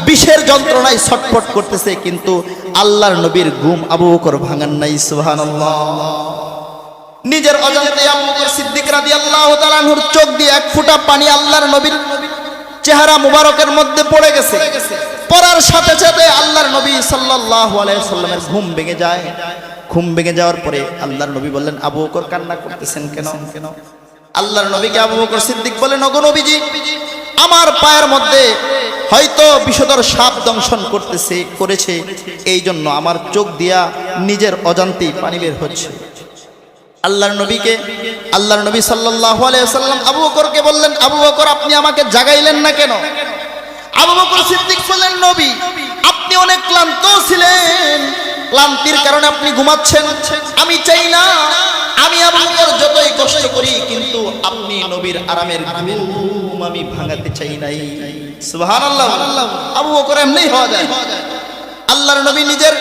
বিষের যন্ত্রণায় ছটফট করতেছে, কিন্তু আল্লাহর নবীর ঘুম আবু বকর ভাঙান নাই। সুবহানাল্লাহ। নিজের অজান্তে আবু বকর সিদ্দিক রাদিয়াল্লাহু তাআলা আনহুর চোখ দিয়ে এক ফোঁটা পানি আল্লাহর নবীর চেহারা মুবারকের মধ্যে পড়ে গেছে। পড়ার সাথে সাথে আল্লাহর নবী সাল্লাল্লাহু আলাইহি ওয়াসাল্লামের ঘুম ভেঙে যায়। ঘুম ভেঙে যাওয়ার পরে আল্লাহর নবী বললেন, আবু বকর কান্না করতেছেন কেন? আল্লাহর নবীকে আবু বকর সিদ্দিক বলেন, ওগো নবীজি আমার পায়ের মধ্যে হয়তো বিষধর সাপ দংশন করেছে, এই জন্য আমার চোখ দিয়া নিজের অজান্তেই পানি বের হচ্ছে। আল্লাহর নবী সাল্লাল্লাহু আলাইহি ওয়াসাল্লাম আবু বকরকে বললেন, আবু বকর আপনি আমাকে জাগাইলেন না কেন? আবু বকর সিদ্দিক বললেন, নবী আপনি অনেক ক্লান্ত ছিলেন, ক্লান্তির কারণে আপনি ঘুমাচ্ছেন, আমি চাই না আমি আবু বকর যতই কষ্ট করি কিন্তু আপনি নবীর আরামের ঘুম আমি ভাঙাতে চাই নাই। সুবহানাল্লাহ। আবু বকর এমনি হওয়া যায়। আল্লাহর নবী নিজের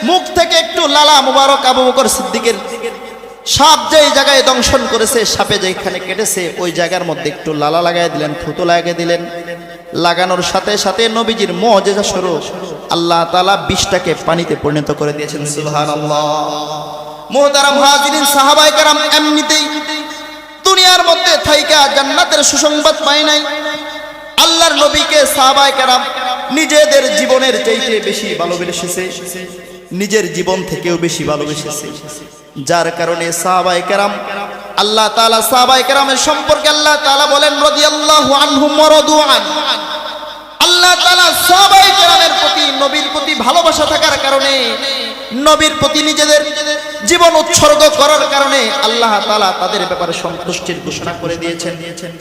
মুখ থেকে একটু লালা মুবারক আবু বকর সিদ্দিকের সাপ যেই জায়গায় দংশন করেছে, সাপে যেখানে কেটেছে ওই জায়গার মধ্যে একটু লালা লাগাই দিলেন, থুতু লাগিয়ে দিলেন। লাগানোর সাথে সাথে নবীজির মুজিজা স্বরূপ আল্লাহ তাআলা বিষটাকে পানিতে পরিণত করে দিয়েছেন। সুবহানাল্লাহ। মুহতারাম হাজিরিন, সাহাবায়ে কেরাম এমনিতেই দুনিয়ার মধ্যে থাইকা জান্নাতের সুসংবাদ পায় নাই। আল্লাহর নবীকে সাহাবায়ে কেরাম নিজেদের জীবনের চাইতে বেশি ভালোবেসেছে, নিজের জীবন থেকেও বেশি ভালোবেসেছে। যার কারণে সাহাবায়ে কেরাম আল্লাহ তাআলা সাহাবায়ে কেরামের সম্পর্কে আল্লাহ তাআলা বলেন, রাদিয়াল্লাহু আনহুম ওয়া রাদু আন। আল্লাহ তাআলা সাহাবায়ে কেরামের প্রতি, নবীর প্রতি ভালোবাসা থাকার কারণে, নবীর প্রতি নিজেদের জীবন উৎসর্গ করার কারণে আল্লাহ তাআলা তাদের ব্যাপারে সন্তুষ্টির ঘোষণা করে দিয়েছেন।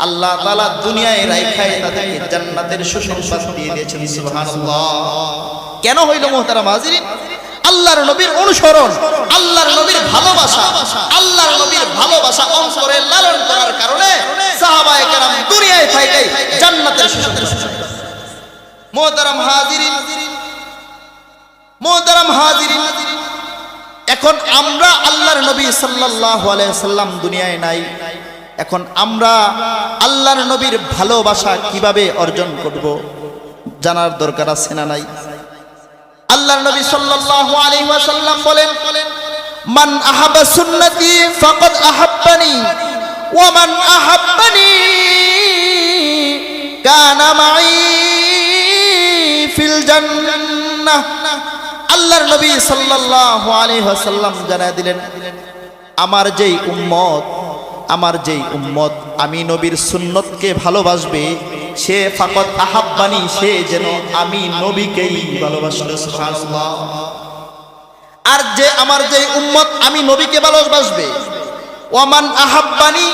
আল্লাহ তাআলা দুনিয়ায় রাইখায় তাদেরকে জান্নাতের সুসংবাদ দিয়ে দিয়েছেন। সুবহানাল্লাহ। কেন হইল মুহতারাম হাজিরিন? আল্লাহর নবীর অনুসরণ, আল্লাহর নবীর ভালোবাসা, আল্লাহর নবীর ভালোবাসা অন্তরে লালন করার কারণে সাহাবায়ে কেরাম দুনিয়ায় থাইকাই জান্নাতের সুসংবাদ। মুহতারাম হাজিরিন, এখন আমরা আল্লাহর নবী সাল্লাল্লাহু আলাইহি সাল্লাম দুনিয়ায় নাই, এখন আমরা আল্লাহর নবীর ভালোবাসা কিভাবে অর্জন করব জানার দরকার আছে না নাই? আল্লাহর নবী সাল্লাল্লাহু আলাইহি ওয়াসাল্লাম বলেন, মান আহাবা সুন্নতি ফাকাদ আহাব্বানি ওয়া মান আহাব্বানি কানা মাই ফিল জান্নাহ। আল্লাহর নবী সাল্লাল্লাহু আলাইহি ওয়াসাল্লাম জানায় দিলেন, আমার যেই উম্মত আমি নবীর সুন্নতকে ভালোবাসবে, সে ফাকাদ আহাব্বানি, সে যেন আমি নবীকেই ভালোবাসলো। সুবহানাল্লাহ। আর যে আমার যে উম্মত আমি নবীকে ভালোবাসবে, ওয়ামান আহাব্বানি,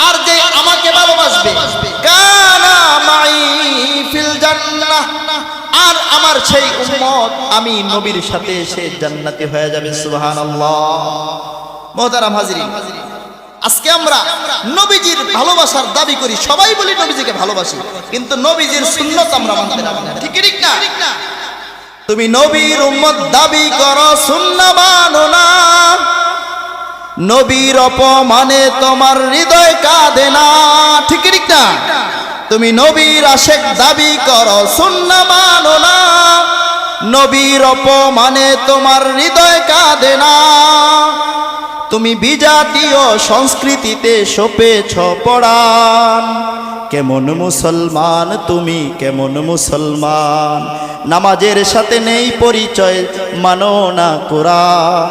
আর যে আমাকে ভালোবাসবে, কানা মাই ফিল জান্নাহ, আর আমার সেই উম্মত আমি নবীর সাথে সে জান্নাতি হয়ে যাবে। সুবহানাল্লাহ। মুহতারাম হাজিরিন, আজকে আমরা নবীজির ভালোবাসার দাবি করি, সবাই বলি নবীজিকে ভালোবাসি, কিন্তু নবীজির সুন্নাত আমরা মানতে পারি না। ঠিক ঠিক না? তুমি নবীর উম্মত দাবি করো, সুন্নাহ মানো না, নবীর অপমানে তোমার হৃদয় কাঁদে না। ঠিক ঠিক না? তুমি নবীর আশেক দাবি করো, সুন্নাহ মানো না, নবীর অপমানে তোমার হৃদয় কাঁদে না। তুমি বিজাতীয় সংস্কৃতিতে সপেছ পড়ান, কেমন মুসলমান তুমি, কেমন মুসলমান, নামাজের সাথে নেই পরিচয়, মানো না কোরআন,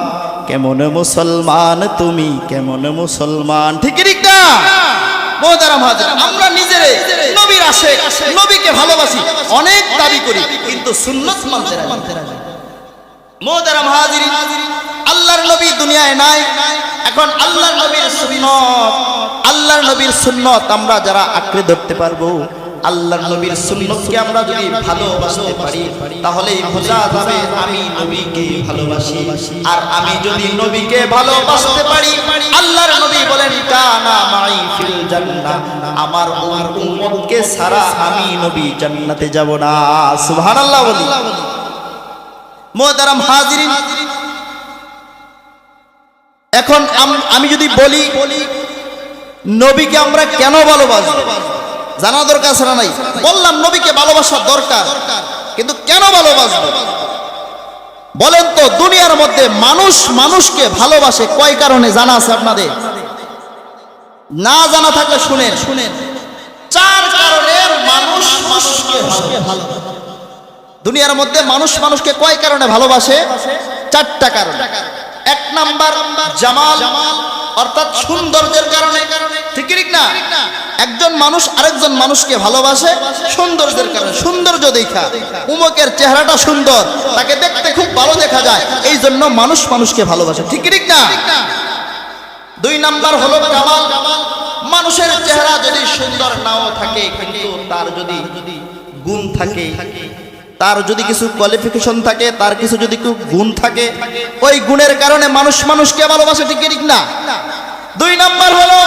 কেমন মুসলমান তুমি, কেমন মুসলমান। ঠিক ঠিক না? মুহতারাম হাজির, আমরা নিজেরে নবীর আশেক, নবীকে ভালোবাসি, অনেক দাবি করি, কিন্তু সুন্নাত মানতে রাজি না। মুহতারাম হাজির, আল্লাহর নবী দুনিয়ায় নাই, এখন আল্লাহর নবীর সুন্নত আমরা যারা আঁকড়ে ধরতে পারবো, আল্লাহর নবীর সুন্নতকে আমরা যদি ভালোবাসতে পারি, তাহলেই বোঝা যাবে আমি নবীকে ভালোবাসি। আর আমি যদি নবীকে ভালোবাসতে পারি, আল্লাহর নবী বলেন, কানা মাই ফিল জান্নাহ, আমার উম্মতকে ছাড়া আমি নবী জান্নাতে যাব না। সুবহানাল্লাহ বলি। মুহতারাম হাজিরিন, এখন আমি যদি বলি নবীকে আমরা কেন ভালোবাসবো, জানা দরকার আছে না নাই? বললাম নবীকে ভালোবাসার দরকার, কিন্তু কেন ভালোবাসবো বলেন তো? দুনিয়ার মধ্যে মানুষকে ভালোবাসে কয় কারণে জানা আছে আপনাদের? না জানা থাকলে শুনেন, 4 কারণে মানুষ মানুষকে ভালোবাসে। দুনিয়ার মধ্যে মানুষকে কয় কারণে ভালোবাসে? 4টা কারণ। 1 নাম্বার জামাল, অর্থাৎ সৌন্দর্যের কারণে। ঠিক ঠিক না? একজন মানুষ আরেকজন মানুষকে ভালোবাসে সৌন্দর্যের কারণে, সৌন্দর্য দেখা, উমকের চেহারাটা সুন্দর, তাকে দেখতে খুব ভালো দেখা যায়, এই জন্য মানুষকে ভালোবাসে। ঠিক ঠিক না? 2 নাম্বার হলো কামাল, মানুষের চেহারা যদি সুন্দর নাও থাকে, কিন্তু তার যদি গুণ থাকে, তার যদি কিছু কোয়ালিফিকেশন থাকে, তার কিছু যদি গুণ থাকে, ওই গুণের কারণে মানুষকে ভালোবাসে। ঠিক ঠিক না? 2 নাম্বার হলো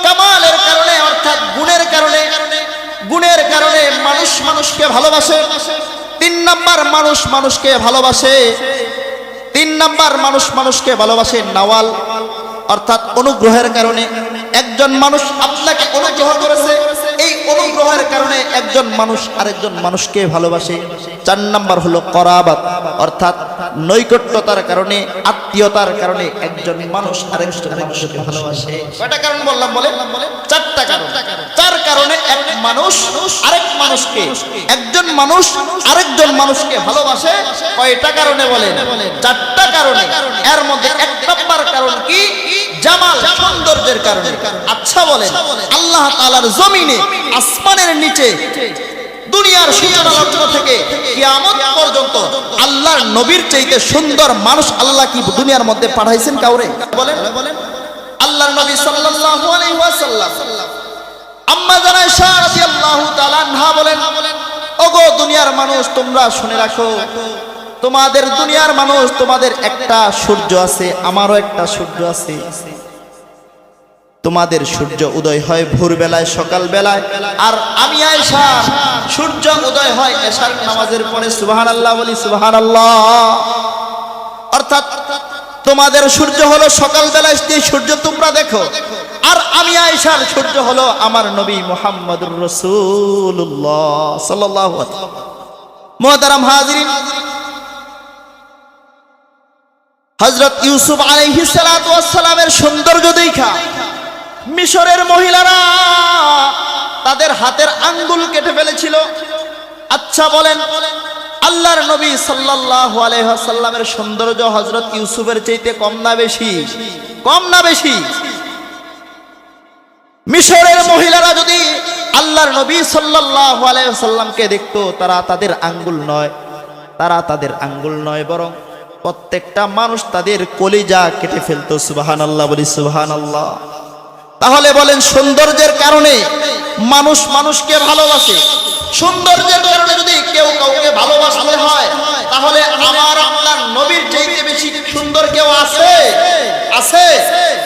কামালের কারণে, অর্থাৎ গুণের কারণে মানুষকে ভালোবাসে। 3 নাম্বার মানুষকে ভালোবাসে। 3 নাম্বার মানুষকে ভালোবাসে নাওয়াল, অর্থাৎ অনুগ্রহের কারণে। একজন মানুষ আপনাকে অনুগ্রহ করেছে, এই অনুগ্রহের কারণে একজন মানুষ আরেকজন মানুষকে ভালোবাসে। 4 নাম্বার হলো করাবাত, অর্থাৎ নৈকট্যতার কারণে, আত্মীয়তার কারণে একজন মানুষ আরেকজন মানুষকে ভালোবাসে। কয়টা কারণ বললাম বলেন? 4টা কারণ। 4 কারণে একজন মানুষ আরেকজন মানুষকে ভালোবাসে। কয়টা কারণে বলেন? 4টা কারণে। এর মধ্যে 1 নাম্বার কারণ কি? জামাল, সৌন্দর্যের কারণে। আচ্ছা বলেন, আল্লাহ তাআলার জমিনে, আসমানের নিচে, দুনিয়ার সূচনা লগ্ন থেকে কিয়ামত পর্যন্ত আল্লাহর নবীর চাইতে সুন্দর মানুষ আল্লাহ কি দুনিয়ার মধ্যে পাঠাইছেন কাউরে? বলেন। আল্লাহর নবী সাল্লাল্লাহু আলাইহি ওয়াসাল্লাম আম্মা জানা আয়েশা রাদিয়াল্লাহু তাআলা আনহা বলেন, ওগো দুনিয়ার মানুষ, তোমরা শুনে রাখো, তোমাদের দুনিয়ার মানুষ, তোমাদের একটা সূর্য আছে, আমারও একটা সূর্য আছে। তোমাদের সূর্য উদয় হয় ভোরবেলায়, সকাল বেলায়, আর আমি আয়েশা সূর্য উদয় হয় এশার নামাজের পরে। সুবহানাল্লাহ বলি, সুবহানাল্লাহ। অর্থাৎ তোমাদের সূর্য হলো সকালবেলায় যে সূর্য তোমরা দেখো, আর আমি আয়েশার সূর্য হলো আমার নবী মুহাম্মদুর রাসূলুল্লাহ সাল্লাল্লাহু আলাইহি ওয়াসাল্লাম। মুহতারাম হাজিরিন, হযরত ইউসুফ আলাইহিস সালাতু ওয়াস সালামের সৌন্দর্য দেখা মিশরের মহিলারা তাদের হাতের আঙ্গুল কেটে ফেলেছিল। আচ্ছা বলেন, আল্লাহর নবী সাল্লাল্লাহু আলাইহি ওয়াসাল্লামের সৌন্দর্য হযরত ইউসুফের চাইতে কম না বেশি? কম না বেশি? মিশরের মহিলারা যদি আল্লাহর নবী সাল্লাল্লাহু আলাইহি ওয়াসাল্লামকে দেখতো, তারা তাদের আঙ্গুল নয় বরং প্রত্যেকটা মানুষ তাদের কলিজা কেটে ফেলতো। সুবহানাল্লাহ, বলি সুবহানাল্লাহ। তাহলে বলেন, সৌন্দর্যের কারণে মানুষ মানুষকে ভালোবাসে। সৌন্দর্যের কারণে যদি কেউ কাউকে ভালোবাসতে হয়, তাহলে আমার আপনার নবীর চাইতে বেশি সুন্দর কেউ আছে? আছে?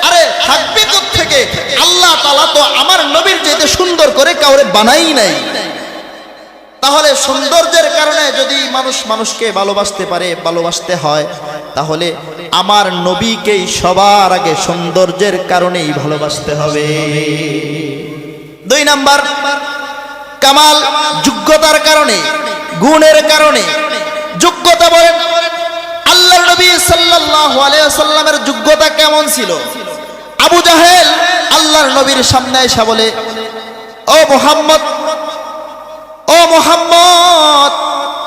আরে থাকবে কোত্থেকে? আল্লাহ তাআলা তো আমার নবীর চাইতে সুন্দর করে কাউরে বানাই নাই। তাহলে সৌন্দর্যের কারণে যদি মানুষ মানুষকে ভালোবাসতে পারে, ভালোবাসতে হয়, তাহলে আমার নবীকেই সবার আগে সৌন্দর্যের কারণেই ভালোবাসতে হবে। 2 নাম্বার, কামাল, যোগ্যতার কারণে, গুণের কারণে। যোগ্যতা বলেন, আল্লাহর নবী সাল্লাল্লাহু আলাইহি ওয়াসাল্লামের যোগ্যতা কেমন ছিল? আবু জাহেল আল্লাহর নবীর সামনে এসে বলে, ও মুহাম্মদ, ও মুহাম্মদ,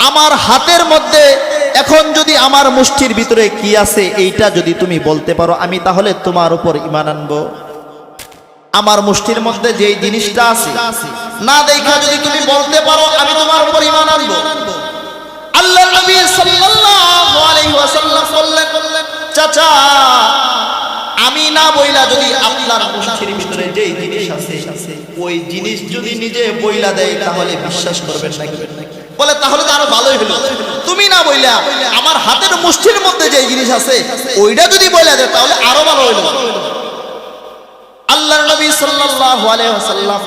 আমার হাতের মধ্যে এখন যদি আমার মুষ্টির ভিতরে কি আছে এইটা যদি তুমি বলতে পারো, আমি তাহলে তোমার উপর ঈমান আনবো। আমার মুষ্টির মধ্যে যেই জিনিসটা আছে না দেখা যদি তুমি বলতে পারো, আমি তোমার উপর ঈমান আনবো। আল্লাহর নবী সাল্লাল্লাহু আলাইহি ওয়াসাল্লাম বললেন, চাচা, আমি না বইলা যদি আপনার মুষ্টির ভিতরে যেই জিনিস আছে ওই জিনিস যদি নিজে বইলা দেয়, তাহলে বিশ্বাস করবেন নাকি? বলে, তাহলে তো আরো ভালোই হলো। তুমি না বইলা আমার হাতের মুষ্টির মধ্যে যেই জিনিস আছে ওইটা যদি বইলা দেয়, তাহলে আরো ভালো হইলো। আল্লাহর নবী সাল্লাল্লাহু আলাইহি ওয়াসাল্লাম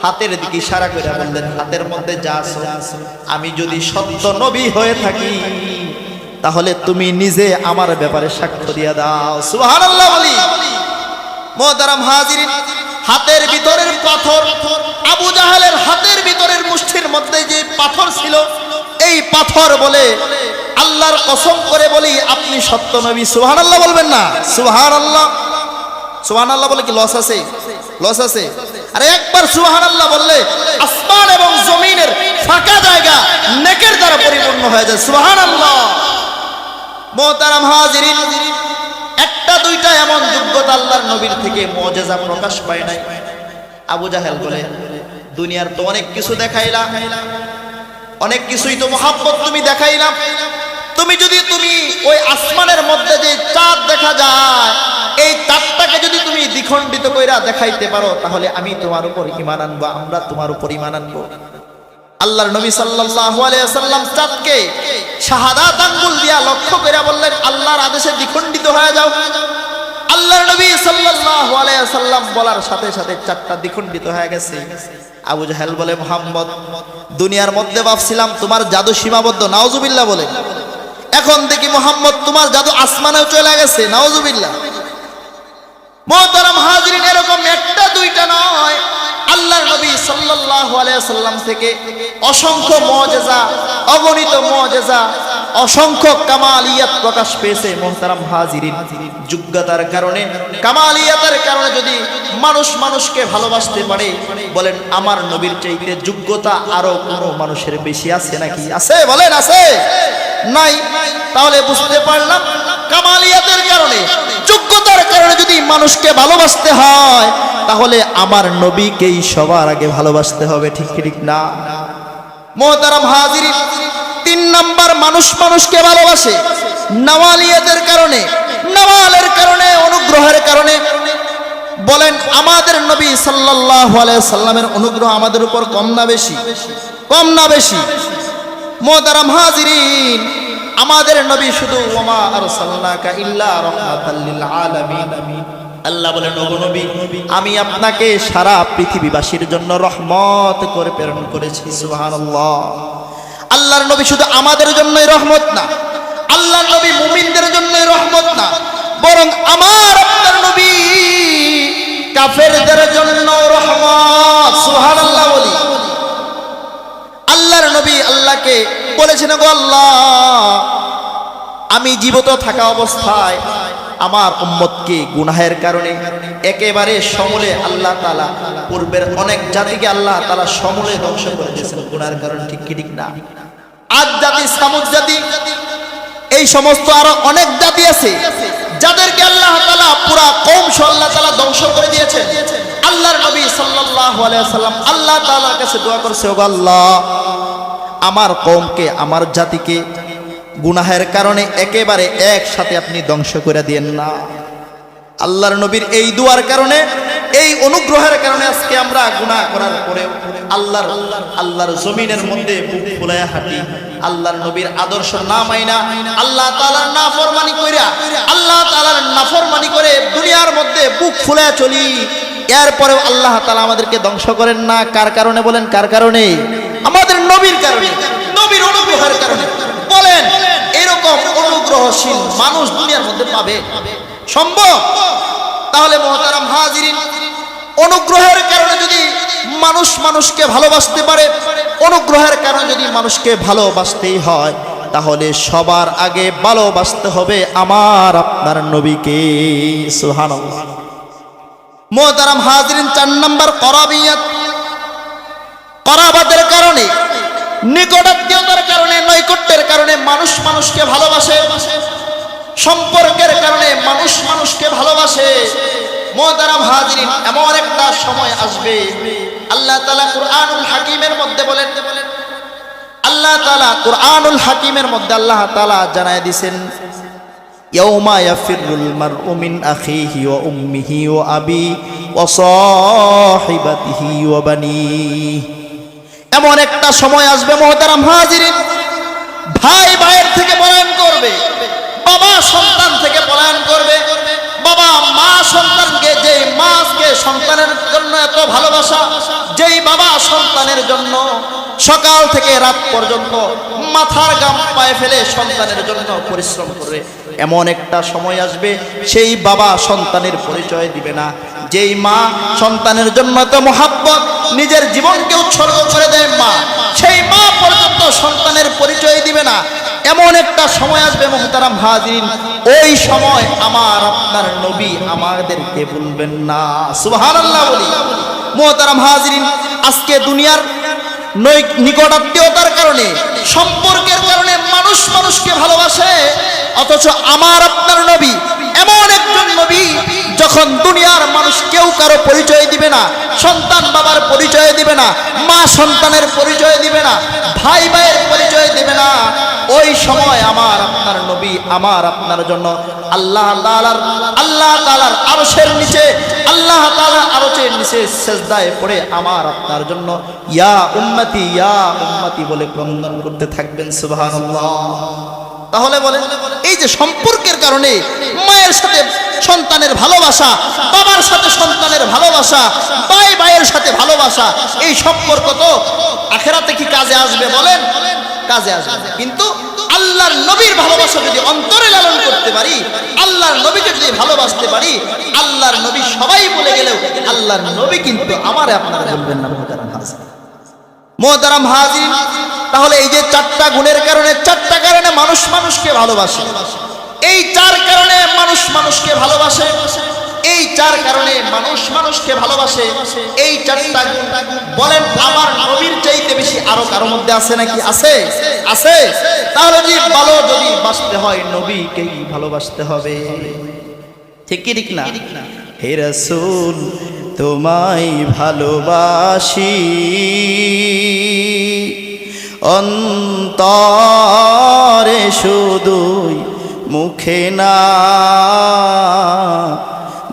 হাতের দিকে ইশারা করে বললেন, হাতের মধ্যে যা আছে, আমি যদি সত্য নবী হয়ে থাকি তাহলে তুমি নিজে আমার ব্যাপারে সাক্ষ্য দিয়ে দাও। সুবহানাল্লাহ, বলি। মুহতারাম হাজিরিন, হাতের ভিতরের পাথর, আবু জাহেলের হাতের ভিতরের মুষ্টির মধ্যে যে পাথর ছিল, এই পাথর বলে, আল্লাহর কসম করে বলি, আপনি সত্য নবী। সুবহানাল্লাহ বলবেন না? সুবহানাল্লাহ, সুবহানাল্লাহ বলে কি লস আছে? লস আছে? আরে একবার সুবহানাল্লাহ বললে আসমান এবং জমিনের ফাঁকা জায়গা নেকের দ্বারা পরিপূর্ণ হয়ে যায়। সুবহানাল্লাহ। মুহতারাম হাজিরিন, একটা দুইটা এমন যোগ্যতা আল্লাহর নবীর থেকে মুজিজা প্রকাশ পায় নাই। আবু জাহেল বলে, দুনিয়ার তো অনেক কিছু দেখাইলা, অনেক কিছুই তো মহাব্বত তুমি দেখাইলা, তুমি যদি ওই আসমানের মধ্যে যে চাঁদ দেখা যায়, এই চাঁদটাকে যদি তুমি দ্বিখণ্ডিত কইরা দেখাইতে পারো, তাহলে আমি তোমার উপর ঈমান আনবো, আমরা তোমার উপর ঈমান আনবো। আল্লাহর নবী সাল্লাল্লাহু আলাইহি ওয়াসাল্লাম চাঁদকে শাহাদাত আঙ্গুল দিয়া লক্ষ্য করে বললেন, আল্লাহর আদেশে দ্বিখণ্ডিত হয়ে যাও। আল্লাহর নবী সাল্লাল্লাহু আলাইহি ওয়াসাল্লাম বলার সাথে সাথে চাঁদটা দ্বিখণ্ডিত হয়ে গেছে। আবু জাহেল বলে, মুহাম্মদ, দুনিয়ার মধ্যে ভাবছিলাম তোমার জাদু সীমাবদ্ধ, নাউজুবিল্লাহ বলে, এখন দেখি মুহাম্মদ তোমার জাদু আসমানেও চলে গেছে, নাউজুবিল্লাহ। মুহতারাম হাজিরিন, এরকম একটা দুইটা নয়, আল্লাহর নবী সাল্লাল্লাহু আলাইহি ওয়াসাল্লাম থেকে অসংখ্য মুজিজা, অগণিত মুজিজা, অসংখ্য কামালিয়াত প্রকাশ পেয়েছে। মুহতারাম হাজিরিন, যোগ্যতার কারণে, কামালিয়াতের কারণে যদি মানুষ মানুষকে ভালোবাসতে পারে, বলেন আমার নবীর চাইতে যোগ্যতা আরো কোনো মানুষের বেশি আছে নাকি? আছে? বলেন আছে? নাই? তাহলে বুঝতে পারলাম, কামালিয়াতের কারণে, যোগ্যতার কারণে যদি মানুষকে ভালোবাসতে হয়, তাহলে আমার নবীকেই সবার আগে ভালোবাসতে হবে। ঠিক ঠিক না? মুহতারাম হাজিরিন, 3 নাম্বার, মানুষ মানুষকে ভালোবাসে নওয়ালিয়াতের কারণে, নওয়ালের কারণে, অনুগ্রহের কারণে। বলেন, আমাদের নবী সাল্লাল্লাহু আলাইহি ওয়াসাল্লামের অনুগ্রহ আমাদের উপর কম না বেশি? কম না বেশি? মুহতারাম হাজিরিন, আমাদের নবী শুধু ওমা আরসালনাকা ইল্লা রাহমাতাল লিল আলামিন, আল্লাহ বলেন, ওগো নবী, আমি আপনাকে সারা পৃথিবীবাসীর জন্য রহমত করে প্রেরণ করেছি। সুবহানাল্লাহ। আল্লাহর নবী শুধু আমাদের জন্যই রহমত না, আল্লাহর নবী মুমিনদের জন্যই রহমত না, বরং আমার আপনার নবী কাফেরদের জন্য রহমত। সুবহানাল্লাহ বলি। আল্লাহর নবী আল্লাহকে বলেছেন, গো আল্লাহ, আমি জীবিত থাকা অবস্থায় আমার উম্মতকে গুনাহের কারণে একেবারে সমূলে আল্লাহ তাআলা পূর্বের অনেক জাতিকে আল্লাহ তাআলা সমূলে ধ্বংস করে দিয়েছেন গুনাহের কারণে। ঠিক কি ঠিক না? আদ জাতি, সামুদ জাতি, এই সমস্ত আরো অনেক জাতি আছে যাদেরকে আল্লাহ তাআলা পুরা কওম সহ আল্লাহ তাআলা ধ্বংস করে দিয়েছেন। আল্লাহর নবী সাল্লাল্লাহু আলাইহি ওয়াসাল্লাম আল্লাহ তাআলার কাছে দোয়া করছে, ও আল্লাহ, আমার কওমকে, আমার জাতিকে গুনাহের কারণে একেবারে একসাথে আপনি ধ্বংস করে দিয়েন না। আল্লাহর নবীর এই দুয়ার কারণে, এই অনুগ্রহের কারণে আজকে আমরা গুনাহ করার পরেও আল্লাহর জমিনের মধ্যে বুক ফুলায়া হাঁটি, আল্লাহর নবীর আদর্শ না মাইনা আল্লাহ তাআলার নাফরমানি কইরা, আল্লাহ তাআলার নাফরমানি করে দুনিয়ার মধ্যে বুক ফুলায়া চলি। এরপরেও আল্লাহ তাআলা আমাদেরকে ধ্বংস করেন না। কার কারণে বলেন? কার কারণে? আমাদের নবীর কারণে, নবীর অনুগ্রহের কারণে। বলেন, এরকম অনুগ্রহশীল মানুষ দুনিয়ার মধ্যে পাবে সম্ভব? তাহলে মুহতারাম হাজিরিন, অনুগ্রহের কারণে যদি মানুষ মানুষকে ভালোবাসতে পারে, অনুগ্রহের কারণে যদি মানুষকে ভালোবাসতেই হয়, তাহলে সবার আগে ভালোবাসতে হবে আমার আপনার নবীকে। সুবহানাল্লাহ। মুহতারাম হাজিরিন, 4 নম্বর করাবিয়াত। করাবাতের কারণে, নিকটাত্মীয়তার কারণে, নৈকট্যের কারণে মানুষ মানুষকে ভালোবাসে। সম্পর্কের কারণে মানুষ মানুষকে ভালোবাসে। মুহতারাম হাজিরিন, এমন একটা সময় আসবে, আল্লাহ তাআলা কুরআনুল হাকিমের মধ্যে বলেন, আল্লাহ তাআলা কুরআনুল হাকিমের মধ্যে আল্লাহ তাআলা জানায় দিবেন, ইয়াউমা ইয়াফিরুল মারউ মিন আখিহি ওয়া উম্মিহি ওয়া আবি ওয়া সাহিবাতিহি ওয়া বানিহি। এমন একটা সময় আসবে মুহতারাম হাজিরিন, ভাই ভাইয়ের থেকে পলায়ন করবে, বাবা সন্তান থেকে পলায়ন করবে, বাবা মা সন্তানকে, যে মাকে সন্তানের জন্য এত ভালোবাসা, যেই বাবা সন্তানের জন্য সকাল থেকে রাত পর্যন্ত মাথার ঘাম পায়ে ফেলে সন্তানের জন্য পরিশ্রম করে, এমন একটা সময় আসবে সেই বাবা সন্তানের পরিচয় দিবে না। যেই মা সন্তানের জন্য তো মহাব্বত, নিজের জীবনকে উৎসর্গ করে দেয় মা, সেই মা পর্যন্ত সন্তানের পরিচয় দিবে না। এমন একটা সময় আসবে মুহতারাম হাজিরিন, ওই সময় আমার আপনার নবী আমাদেরকে বলবেন না। সুবহানাল্লাহ বলি। মুহতারাম হাজিরিন, আজকে দুনিয়ার নিকটাত্মীয়তার কারণে, সম্পর্কের কারণে মানুষ মানুষকে ভালোবাসে, অথচ আমার আপনার নবী এমন একজন নবী, যখন দুনিয়ার মানুষ কেউ কারো পরিচয় দিবে না, সন্তান বাবার পরিচয় দিবে না, মা সন্তানের পরিচয় দিবে না, ভাই ভাইয়ের পরিচয় দিবে না, ওই সময় আমার আপনার নবী আমার আপনার জন্য আল্লাহ তাআলার আরশের নিচে, আল্লাহ তাআলার আরশের নিচে সিজদায় পড়ে আমার আপনার জন্য ইয়া উম্মতি বলে ক্রন্দন করতে থাকবেন। সুবহানাল্লাহ। তাহলে বলেন, এই যে সম্পর্কের কারণে মায়ের সাথে সন্তানের ভালোবাসা, বাবার সাথে সন্তানের ভালোবাসা, ভাই ভাইয়ের সাথে ভালোবাসা, এই সম্পর্ক তো আখিরাতে কি কাজে আসবে? বলেন, কাজে আসবে। কিন্তু আল্লাহর নবীর ভালোবাসা যদি অন্তরে লালন করতে পারি, আল্লাহর নবীকে যদি ভালোবাসতে পারি, আল্লাহর নবী সবাই বলে গেলেও আল্লাহর নবী কিন্তু আমারে আপনারা বলবেন না। মুহতারাম হাজিরিন, তাহলে এই যে 4টা গুণের কারণে, 4টা কারণে মানুষ মানুষকে ভালোবাসে, এই 4 কারণে মানুষ মানুষকে ভালোবাসে, এই 4 কারণে মানুষ মানুষকে ভালোবাসে, এই 4টা গুণ বলেন আমার নবীর চাইতে বেশি আরো কারো মধ্যে আছে নাকি? আছে, আছে। তাহলে যদি বাসতে হয় নবীকেই ভালোবাসতে হবে। ঠিক কি ঠিক না? হে রাসূল, তোমায় ভালোবাসি অন্তরে শুধুই, মুখে না,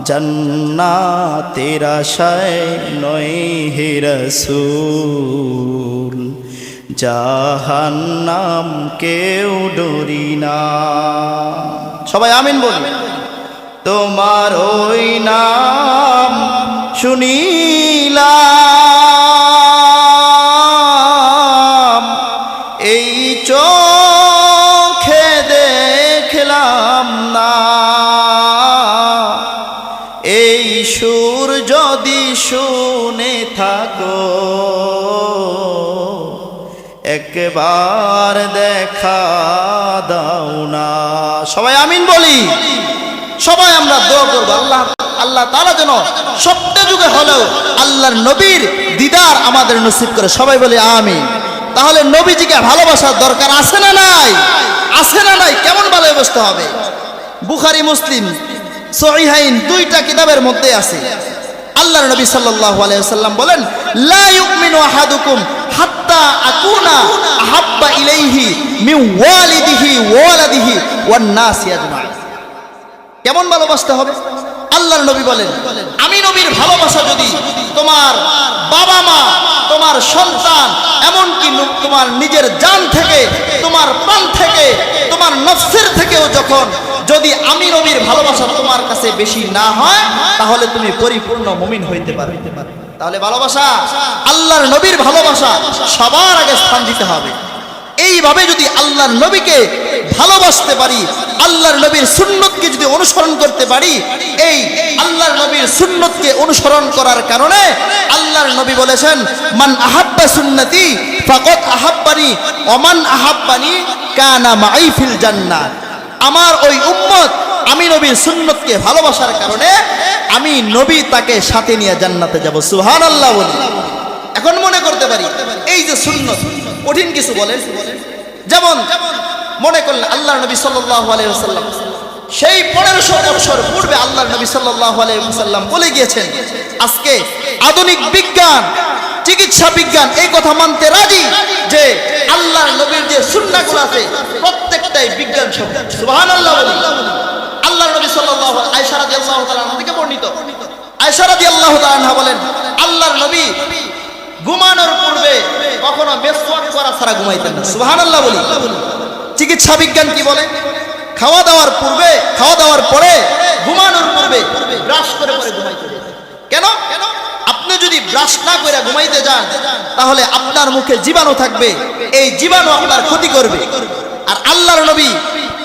জান্নাতের আশায় নয় হে রাসূল, জাহান্নাম কেউ ডরি না। সবাই আমিন বলি। তোমার ওই নাম শুনিলাম, এই চোখে দেখলাম না, এই সুর যদি শুনে থাকো একবার দেখা দাও না। সবাই আমিন বলি। সবাই আমরা দোয়া করবো আল্লাহ তাআলা যেন সত্য যুগে হলেও আল্লাহর নবীর দিদার আমাদের নসিব করে। সবাই বলি আমিন। তাহলে নবীজিকে ভালোবাসার দরকার আছে না নাই? আছে না নাই? কেমন ভালোবাসতে হবে? বুখারী মুসলিম সহিহাইন দুইটা কিতাবের মধ্যে আছে। আল্লাহর নবী সাল্লাল্লাহু আলাইহি ওয়াসাল্লাম বলেন, লা ইউমিনু আহাদুকুম হাত্তা আকুনা আহাব্বা ইলাইহি মিন ওয়ালিদিহি ওয়া ওয়ালাদিহি ওয়ান নাসি আজমাইন। কেমন ভালোবাসতে হবে? আল্লাহর নবী বলেন, আমি নবীর ভালোবাসা যদি তোমার বাবা মা, তোমার সন্তান, এমনকি তোমার নিজের জান থেকে, তোমার প্রাণ থেকে, তোমার নফসের থেকেও যখন যদি আমি নবীর ভালোবাসা তোমার কাছে বেশি না হয়, তাহলে তুমি পরিপূর্ণ মুমিন হইতে পারবে। তাহলে ভালোবাসা, আল্লাহর নবীর ভালোবাসা সবার আগে স্থান দিতে হবে। এইভাবে যদি আল্লাহর নবীকে ভালোবাসতে পারি, আল্লাহর নবীর সুন্নতকে যদি অনুসরণ করতে পারি, এই আল্লাহর নবীর সুন্নতকে অনুসরণ করার কারণে আল্লাহর নবী বলেছেন, মান আহাব্বা সুন্নতি ফাকাদ আহাব্বানি ওয়া মান আহাব্বানি কানা মাই ফিল জান্নাহ। আমার ওই উম্মত আমি নবীর সুন্নতকে ভালোবাসার কারণে আমি নবী তাকে সাথে নিয়ে জান্নাতে যাব। সুবহানাল্লাহ বলি। এখন মনে করতে পারি এই যে সুন্নত কঠিন কিছু বলেন, যেমন মনে করলেন আল্লাহর নবী সাল্লাল্লাহু আলাইহি ওয়াসাল্লাম সেই 1500 বছর পূর্বে আল্লাহর নবী সাল্লাল্লাহু আলাইহি ওয়াসাল্লাম বলে গিয়েছেন, আজকে আধুনিক বিজ্ঞান, চিকিৎসা বিজ্ঞান এই কথা মানতে রাজি যে আল্লাহর নবীর যে সুন্নাহগুলো আছে প্রত্যেকটাই বিজ্ঞানসম্মত। সুবহানাল্লাহ বলি। আল্লাহর নবী সাল্লাল্লাহু আলাইহি আয়েশা রাদিয়াল্লাহু তাআলা আনহা থেকে বর্ণিত, আয়েশা রাদিয়াল্লাহু তাআলা আনহা বলেন, আল্লাহর নবী ঘুমানোর পূর্বে কখনো মেসওয়াক করা ছাড়া ঘুমাইতেন না। সুবহানাল্লাহ বলি। চিকিৎসা বিজ্ঞান কি বলে? খাওয়া দাওয়ার পূর্বে, খাওয়া দাওয়ার পরে, ঘুমানোর পূর্বে ব্রাশ করে পরে ঘুমাইতে। কেন? আপনি যদি ব্রাশ না করে ঘুমাইতে যান তাহলে আপনার মুখে জীবাণু থাকবে, এই জীবাণু আপনার ক্ষতি করবে। আর আল্লাহর নবী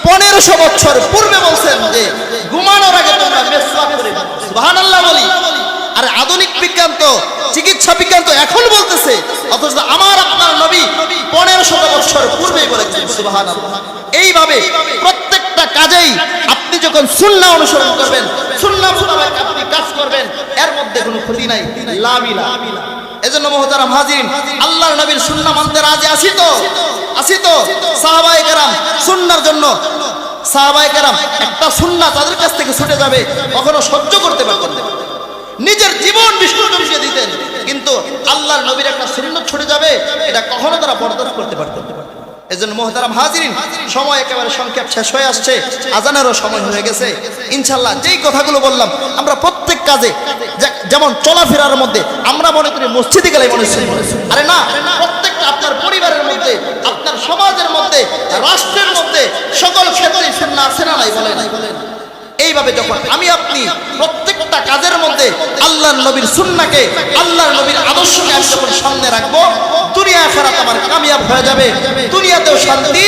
1500 বছর পূর্বে বলছেন যে ঘুমানোর আগে তোমরা মেসওয়াক করে। সুবহানাল্লাহ বলি। আর আধুনিক বিজ্ঞান তো, চিকিৎসা বিজ্ঞান তো এখন বলতেছে, অথচ আমার আপনার নবী 1500 বছর পূর্বেই বলেছেন। সুবহানাল্লাহ। এইভাবে প্রত্যেকটা কাজেই আপনি যখন সুন্নাহ অনুসরণ করবেন, সুন্নাহ মোতাবেক আপনি কাজ করবেন, এর মধ্যে কোনো ক্ষতি নাই, লাভই লাভ। এজন্য মুহতারাম হাজিরিন, আল্লাহর নবীর সুন্নাহ মানতে রাজি আছি তো? আছি তো? সাহাবায়ে কেরাম সুন্নাহর জন্য, সাহাবায়ে কেরাম একটা সুন্নাহ তাদের কাছ থেকে ছুটে যাবে কখনো সহ্য করতে পারতেন না, নিজের জীবন বিসর্জন দিয়ে দিতেন, কিন্তু আল্লাহর নবীর একটা সুন্নাত ছুটে যাবে এটা কখনো তারা বরদাস্ত করতে পারতেন না। এজন্য মুহতারাম হাজিরিন, সময় একেবারে সংক্ষেপ শেষ হয়ে আসছে, আজানেরও সময় হয়ে গেছে। ইনশাআল্লাহ যেই কথাগুলো বললাম আমরা প্রত্যেক কাজে, যেমন চলাফেরার মধ্যে আমরা মনে করি মসজিদে গেলে মনে হয়, আরে না, প্রত্যেকটা আপনার পরিবারের মধ্যে, আপনার সমাজের মধ্যে, রাষ্ট্রের মধ্যে সকল ক্ষেত্রে সুন্নাহ আছে না নাই বলেন? এইভাবে যখন আমি আপনি প্রত্যেকটা কাজের মধ্যে আল্লাহর নবীর সুন্নাহকে, আল্লাহর নবীর আদর্শকে আমি যখন সামনে রাখবো, দুনিয়া আখিরাত আমার কামিয়াব হয়ে যাবে। দুনিয়াতেও শান্তি,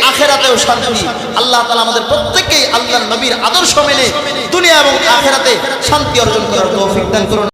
আখিরাতেও শান্তি। আল্লাহ তাআলা আমাদের প্রত্যেককেই আল্লাহর নবীর আদর্শ মেনে দুনিয়া এবং আখিরাতে শান্তি অর্জন করার তৌফিক দান করুন।